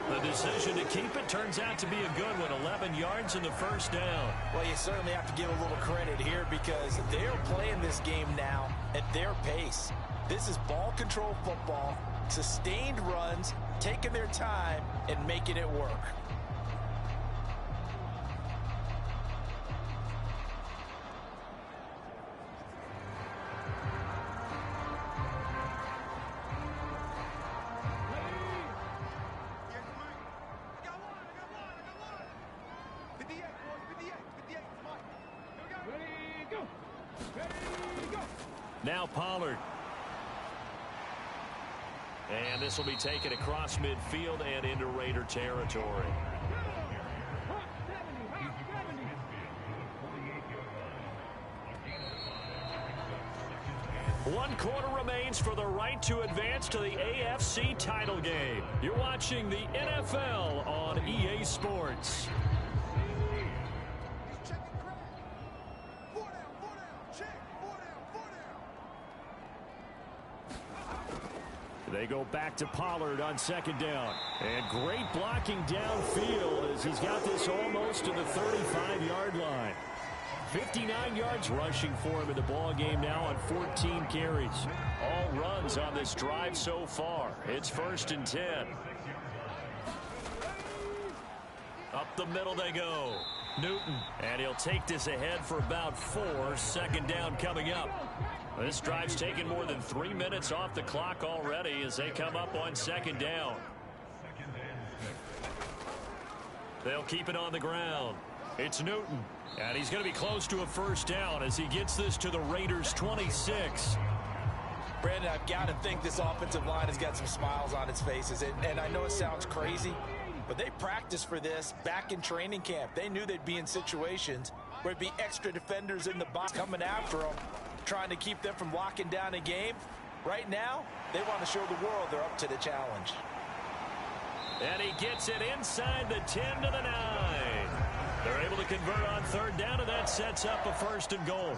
The decision to keep it turns out to be a good one. 11 yards in the 1st down. Well, you certainly have to give a little credit here because they're playing this game now at their pace. This is ball control football, sustained runs, taking their time, and making it work. Now Pollard. And this will be taken across midfield and into Raider territory. One quarter remains for the right to advance to the AFC title game. You're watching the NFL on EA Sports. They go back to Pollard on 2nd down. And great blocking downfield as he's got this almost to the 35-yard line. 59 yards rushing for him in the ball game now on 14 carries. All runs on this drive so far. It's 1st and 10. Up the middle they go. Newton. And he'll take this ahead for about 4. 2nd down coming up. This drive's taken more than 3 minutes off the clock already as they come up on 2nd down. They'll keep it on the ground. It's Newton. And he's going to be close to a 1st down as he gets this to the Raiders' 26. Brandon, I've got to think this offensive line has got some smiles on its faces. And I know it sounds crazy, but they practiced for this back in training camp. They knew they'd be in situations where it'd be extra defenders in the box coming after them, trying to keep them from locking down a game. Right now, they want to show the world they're up to the challenge. And he gets it inside the 10 to the 9. They're able to convert on 3rd down, and that sets up a 1st and goal.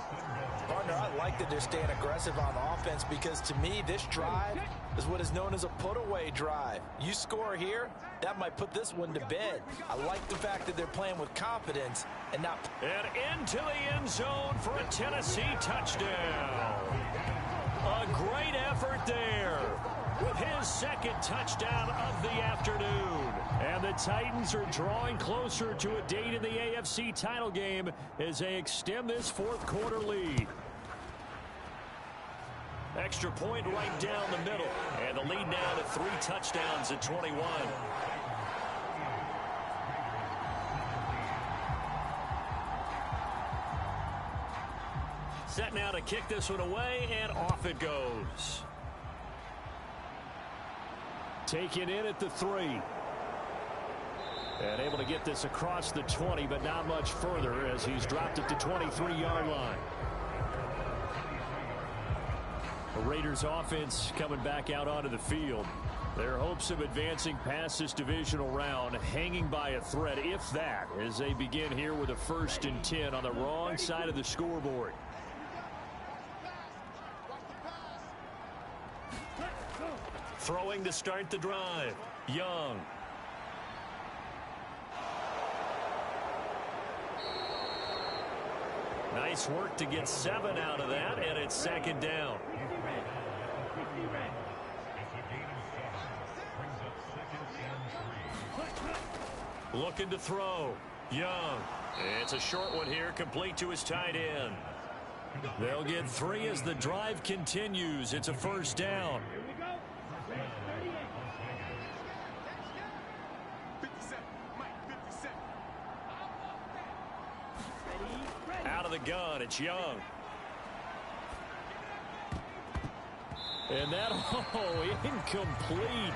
Partner, I like that they're staying aggressive on offense because to me, this drive is what is known as a put-away drive. You score here, that might put this one to bed. I like the fact that they're playing with confidence and not... And into the end zone for a Tennessee touchdown. A great effort there with his 2nd touchdown of the afternoon. And the Titans are drawing closer to a date in the AFC title game as they extend this 4th quarter lead. Extra point right down the middle. And the lead now to 3 touchdowns at 21. Set now to kick this one away, and off it goes. Taken in at the 3. And able to get this across the 20, but not much further as he's dropped at the 23-yard line. The Raiders offense coming back out onto the field. Their hopes of advancing past this divisional round hanging by a thread, if that, as they begin here with a 1st and 10 on the wrong side of the scoreboard. Throwing to start the drive. Young. Nice work to get 7 out of that, and it's 2nd down. Looking to throw. Young. It's a short one here, complete to his tight end. They'll get 3 as the drive continues. It's a first down. Here we go. 38. Ready. Out of the gun, it's Young. And that, incomplete.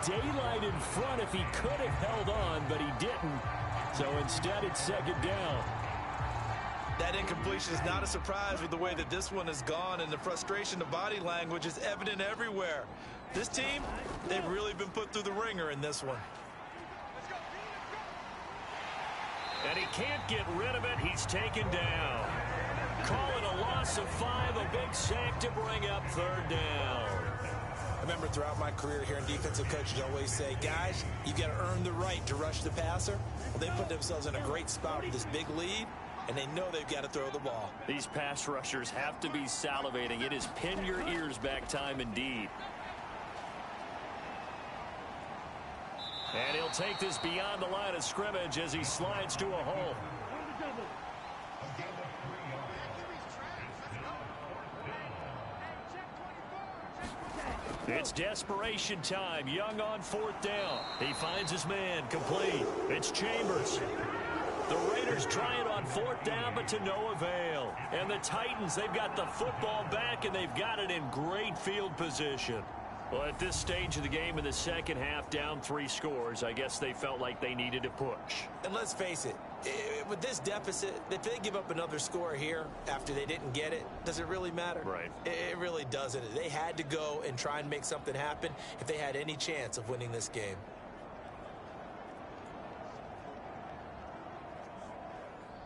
Daylight in front if he could have held on, but he didn't. So instead, it's second down. That incompletion is not a surprise with the way that this one has gone, and the frustration of body language is evident everywhere. This team, they've really been put through the ringer in this one. And he can't get rid of it. He's taken down. Call it a loss of 5, a big sack to bring up third down. I remember throughout my career here in defensive coaches always say, guys, you got to earn the right to rush the passer. Well, they put themselves in a great spot with this big lead, and they know they've got to throw the ball. These pass rushers have to be salivating. It is pin your ears back time indeed. And he'll take this beyond the line of scrimmage as he slides to a hole. It's desperation time. Young on fourth down. He finds his man, complete. It's Chambers. The Raiders try it on fourth down, but to no avail. And the Titans, they've got the football back, and they've got it in great field position. Well, at this stage of the game in the second half, down 3 scores, I guess they felt like they needed to push. And let's face it, with this deficit, if they give up another score here after they didn't get it, does it really matter? Right. It really doesn't. They had to go and try and make something happen if they had any chance of winning this game.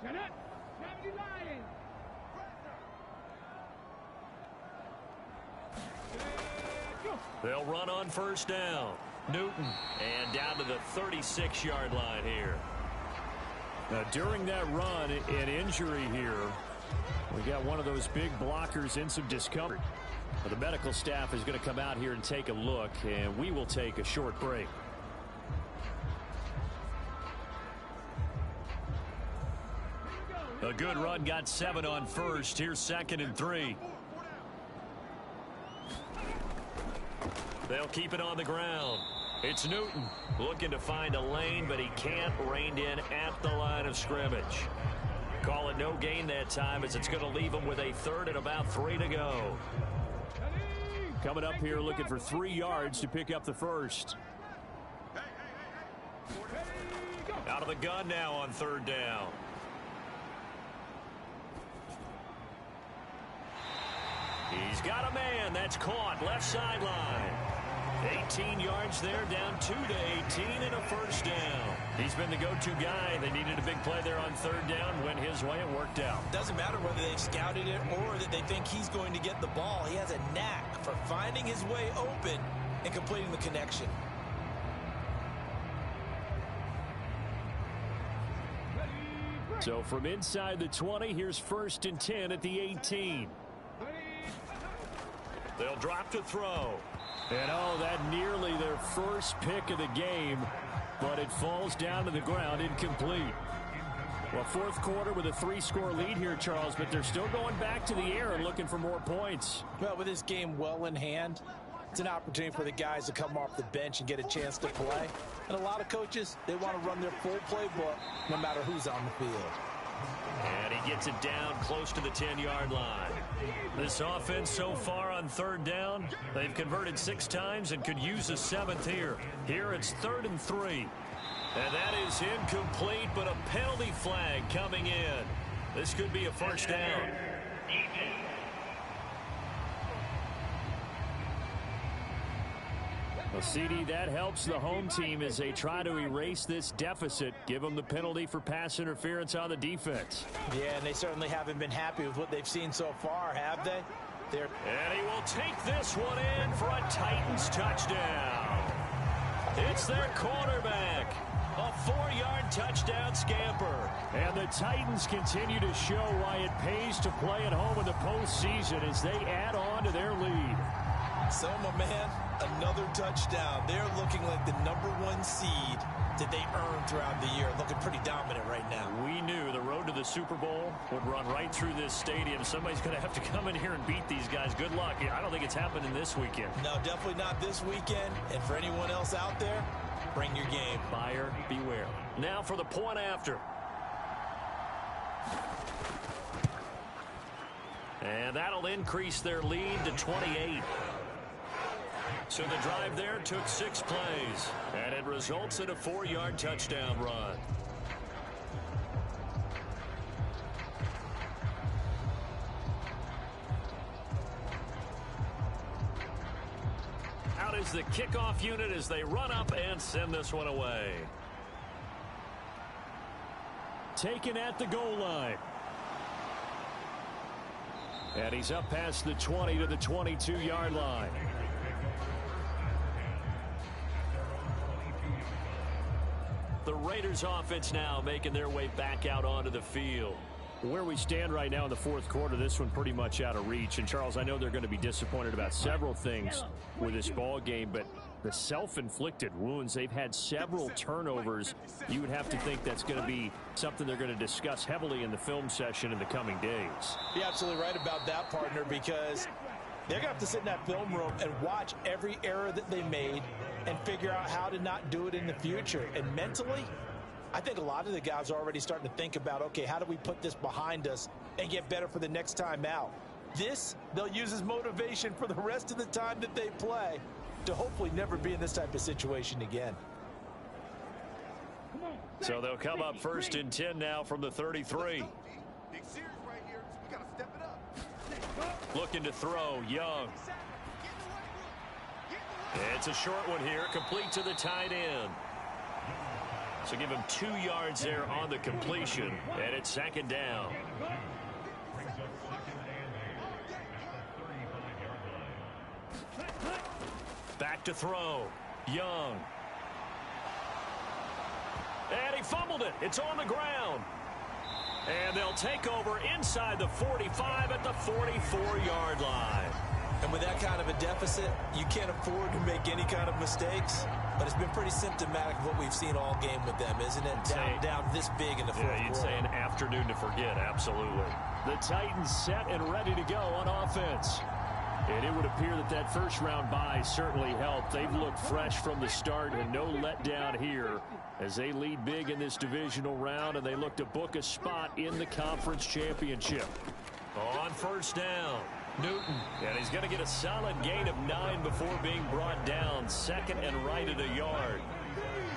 Shut up. Gravity Lions. They'll run on first down. Newton, and down to the 36-yard line here. Now, during that run, an injury here. We got one of those big blockers in some discomfort. Well, the medical staff is going to come out here and take a look, and we will take a short break. A good run, got 7 on first. Here's 2nd and 3. They'll keep it on the ground. It's Newton looking to find a lane, but he can't. Reined in at the line of scrimmage. Call it no gain that time, as it's going to leave him with a 3rd and about 3 to go. Coming up here looking for 3 yards to pick up the first. Out of the gun now on 3rd down. He's got a man. That's caught. Left sideline. 18 yards there, down 2 to 18 and a first down. He's been the go-to guy. They needed a big play there on 3rd down. Went his way. It worked out. Doesn't matter whether they've scouted it or that they think he's going to get the ball. He has a knack for finding his way open and completing the connection. So from inside the 20, here's 1st and 10 at the 18. They'll drop to throw. And that nearly their first pick of the game, but it falls down to the ground, incomplete. Well, 4th quarter with a 3-score lead here, Charles, but they're still going back to the air and looking for more points. Well, with this game well in hand, it's an opportunity for the guys to come off the bench and get a chance to play. And a lot of coaches, they want to run their full playbook no matter who's on the field. And he gets it down close to the 10-yard line. This offense so far on 3rd down, they've converted 6 times and could use a 7th here. Here it's 3rd and 3. And that is incomplete, but a penalty flag coming in. This could be a first down. Well, CD, that helps the home team as they try to erase this deficit, give them the penalty for pass interference on the defense. Yeah, and they certainly haven't been happy with what they've seen so far, have they? And he will take this one in for a Titans touchdown. It's their quarterback. A 4-yard touchdown scamper. And the Titans continue to show why it pays to play at home in the postseason as they add on to their lead. So, my man, another touchdown. They're looking like the #1 seed that they earned throughout the year. Looking pretty dominant right now. We knew the road to the Super Bowl would run right through this stadium. Somebody's going to have to come in here and beat these guys. Good luck. I don't think it's happening this weekend. No, definitely not this weekend. And for anyone else out there, bring your game. Buyer beware. Now for the point after. And that'll increase their lead to 28. So the drive there took 6 plays, and it results in a 4-yard touchdown run. Out is the kickoff unit as they run up and send this one away. Taken at the goal line. And he's up past the 20 to the 22-yard line. The Raiders offense now making their way back out onto the field. Where we stand right now in the fourth quarter, this one pretty much out of reach. And, Charles, I know they're going to be disappointed about several things with this ball game, but the self-inflicted wounds, they've had several turnovers. You would have to think that's going to be something they're going to discuss heavily in the film session in the coming days. You're absolutely right about that, partner, because they're going to have to sit in that film room and watch every error that they made and figure out how to not do it in the future. And mentally, I think a lot of the guys are already starting to think about, okay, how do we put this behind us and get better for the next time out? This, they'll use as motivation for the rest of the time that they play to hopefully never be in this type of situation again. So they'll come up 1st and 10 now from the 33. Looking to throw, Young. It's a short one here, complete to the tight end. So give him 2 yards there on the completion, and it's 2nd down. Back to throw, Young. And he fumbled it. It's on the ground. And they'll take over inside the 45 at the 44-yard line. And with that kind of a deficit, you can't afford to make any kind of mistakes. But it's been pretty symptomatic of what we've seen all game with them, isn't it? Down this big in the fourth quarter. You'd say an afternoon to forget, absolutely. The Titans set and ready to go on offense. And it would appear that that first-round bye certainly helped. They've looked fresh from the start and no letdown here as they lead big in this divisional round, and they look to book a spot in the conference championship. On 1st down, Newton, and he's going to get a solid gain of 9 before being brought down. 2nd and right at a yard.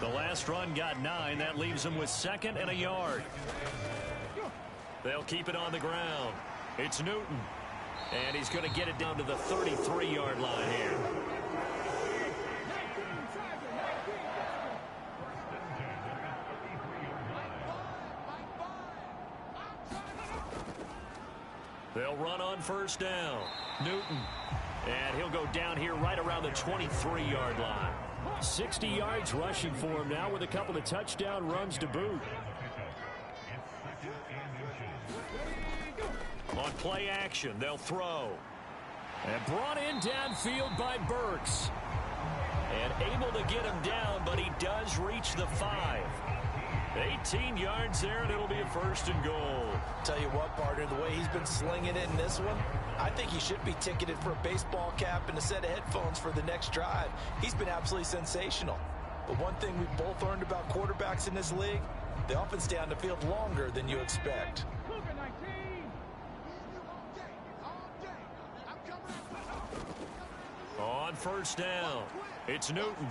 The last run got 9. That leaves him with 2nd and a yard. They'll keep it on the ground. It's Newton. And he's going to get it down to the 33-yard line here. They'll run on 1st down. Newton. And he'll go down here right around the 23-yard line. 60 yards rushing for him now with a couple of touchdown runs to boot. On play action, they'll throw. And brought in downfield by Burks. And able to get him down, but he does reach the 5. 18 yards there, and it'll be a 1st and goal. Tell you what, partner, the way he's been slinging it in this one, I think he should be ticketed for a baseball cap and a set of headphones for the next drive. He's been absolutely sensational. But one thing we've both learned about quarterbacks in this league, they often stay on the field longer than you expect. On 1st down, it's Newton.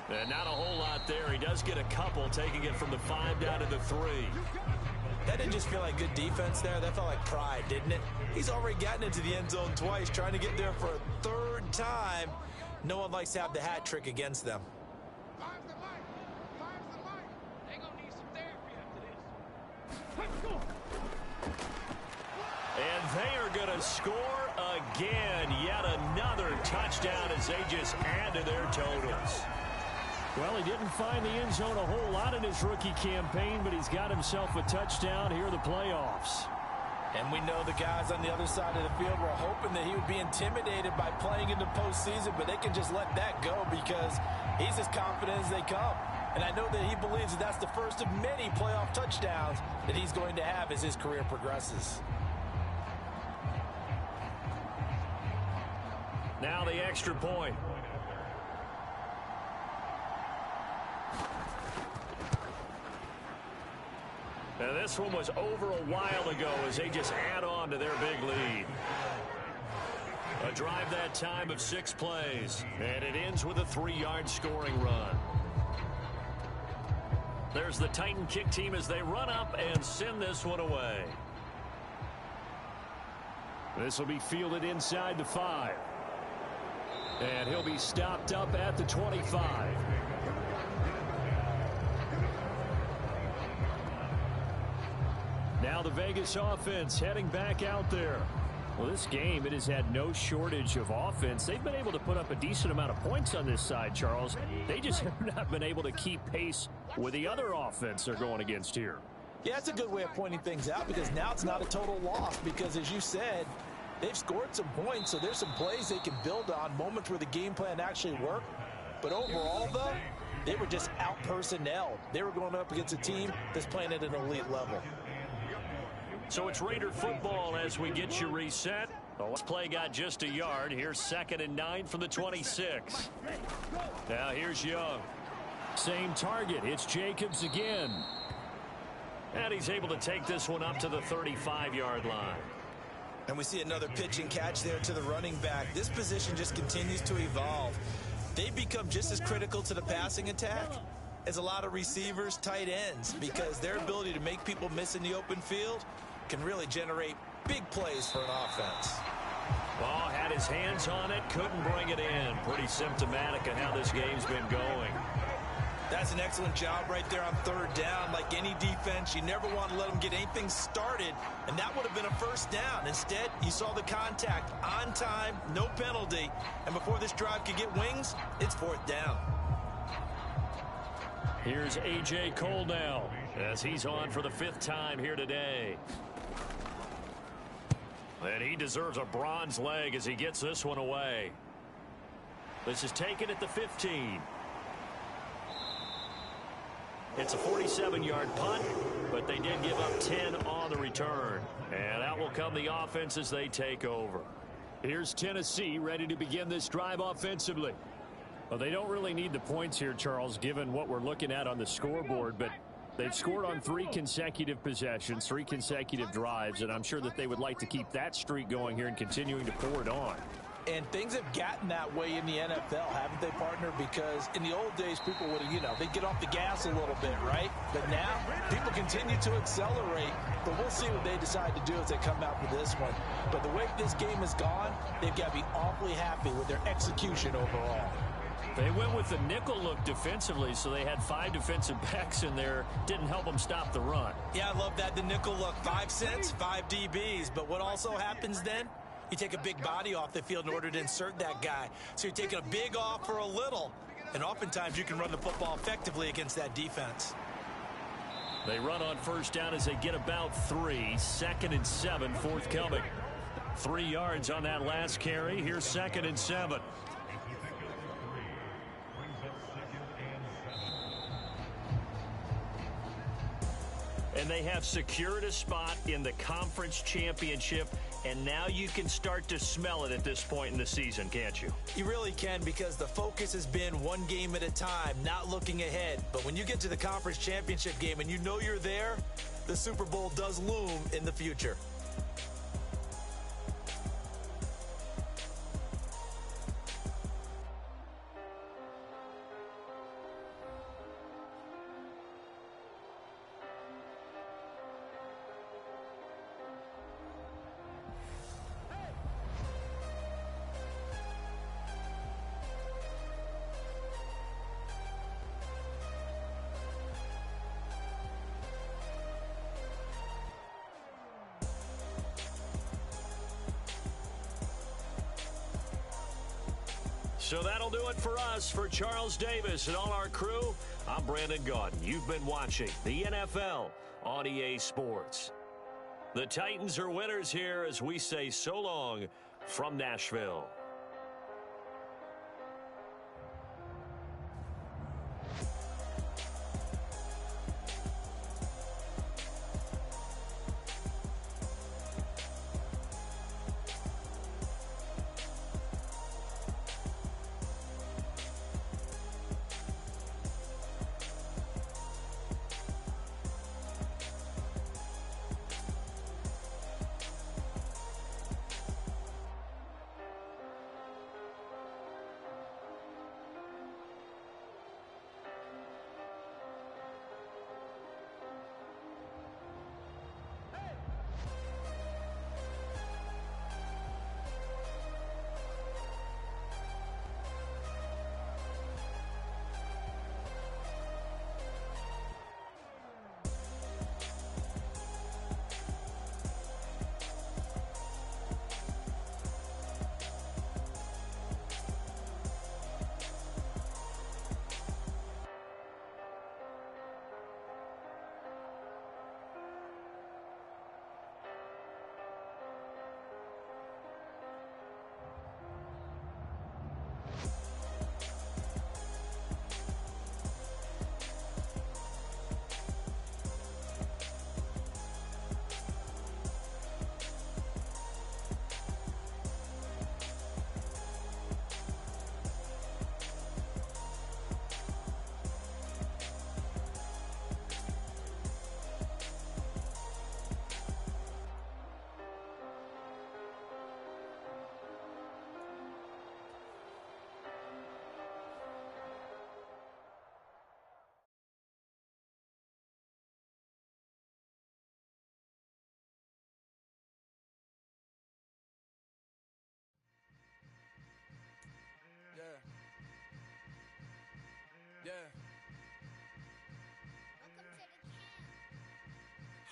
And not a whole lot there. He does get a couple, taking it from the 5 down to the 3. That didn't just feel like good defense there. That felt like pride, didn't it? He's already gotten into the end zone twice, trying to get there for a 3rd time. No one likes to have the hat trick against them. And they are going to score again. Yet another touchdown as they just add to their totals. Well, he didn't find the end zone a whole lot in his rookie campaign, but he's got himself a touchdown here in the playoffs. And we know the guys on the other side of the field were hoping that he would be intimidated by playing in the postseason, but they can just let that go because he's as confident as they come. And I know that he believes that that's the first of many playoff touchdowns that he's going to have as his career progresses. Now the extra point. And this one was over a while ago as they just add on to their big lead. A drive that time of 6 plays. And it ends with a 3-yard scoring run. There's the Titan kick team as they run up and send this one away. This will be fielded inside the 5. And he'll be stopped up at the 25. Now the Vegas offense heading back out there. Well, this game, it has had no shortage of offense. They've been able to put up a decent amount of points on this side, Charles. They just have not been able to keep pace with the other offense they're going against here. Yeah, that's a good way of pointing things out because now it's not a total loss because, as you said, they've scored some points, so there's some plays they can build on, moments where the game plan actually worked. But overall, though, they were just out-personnel. They were going up against a team that's playing at an elite level. So it's Raider football as we get you reset. The last play got just a yard. Here's 2nd and 9 from the 26. Now here's Young. Same target. It's Jacobs again. And he's able to take this one up to the 35-yard line. And we see another pitch and catch there to the running back. This position just continues to evolve. They become just as critical to the passing attack as a lot of receivers, tight ends, because their ability to make people miss in the open field can really generate big plays for an offense. Ball had his hands on it, couldn't bring it in. Pretty symptomatic of how this game's been going. That's an excellent job right there on 3rd down. Like any defense, you never want to let them get anything started, and that would have been a 1st down. Instead, you saw the contact on time, no penalty, and before this drive could get wings, it's 4th down. Here's A.J. Cole now as he's on for the 5th time here today. And he deserves a bronze leg as he gets this one away. This is taken at the 15. It's a 47-yard punt, but they did give up 10 on the return. And out will come the offense as they take over. Here's Tennessee ready to begin this drive offensively. Well, they don't really need the points here, Charles, given what we're looking at on the scoreboard, but they've scored on 3 consecutive possessions, 3 consecutive drives, and I'm sure that they would like to keep that streak going here and continuing to pour it on. And things have gotten that way in the NFL, haven't they, partner? Because in the old days, people would have, they'd get off the gas a little bit, right? But now, people continue to accelerate. But we'll see what they decide to do as they come out for this one. But the way this game has gone, they've got to be awfully happy with their execution overall. They went with the nickel look defensively, so they had 5 defensive backs in there. Didn't help them stop the run. Yeah, I love that, the nickel look. 5 cents, 5 DBs. But what also happens then? You take a big body off the field in order to insert that guy. So you're taking a big off for a little. And oftentimes you can run the football effectively against that defense. They run on 1st down as they get about 3. 2nd and 7 forthcoming. 3 yards on that last carry. Here's 2nd and 7. And they have secured a spot in the conference championship, and now you can start to smell it at this point in the season, can't you? You really can, because the focus has been one game at a time, not looking ahead. But when you get to the conference championship game and you know you're there, the Super Bowl does loom in the future. So that'll do it for us. For Charles Davis and all our crew, I'm Brandon Gaudin. You've been watching the NFL on EA Sports. The Titans are winners here as we say so long from Nashville.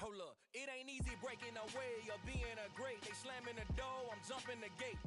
Hold up, it ain't easy breaking away or being a great. They slamming the door, I'm jumping the gate.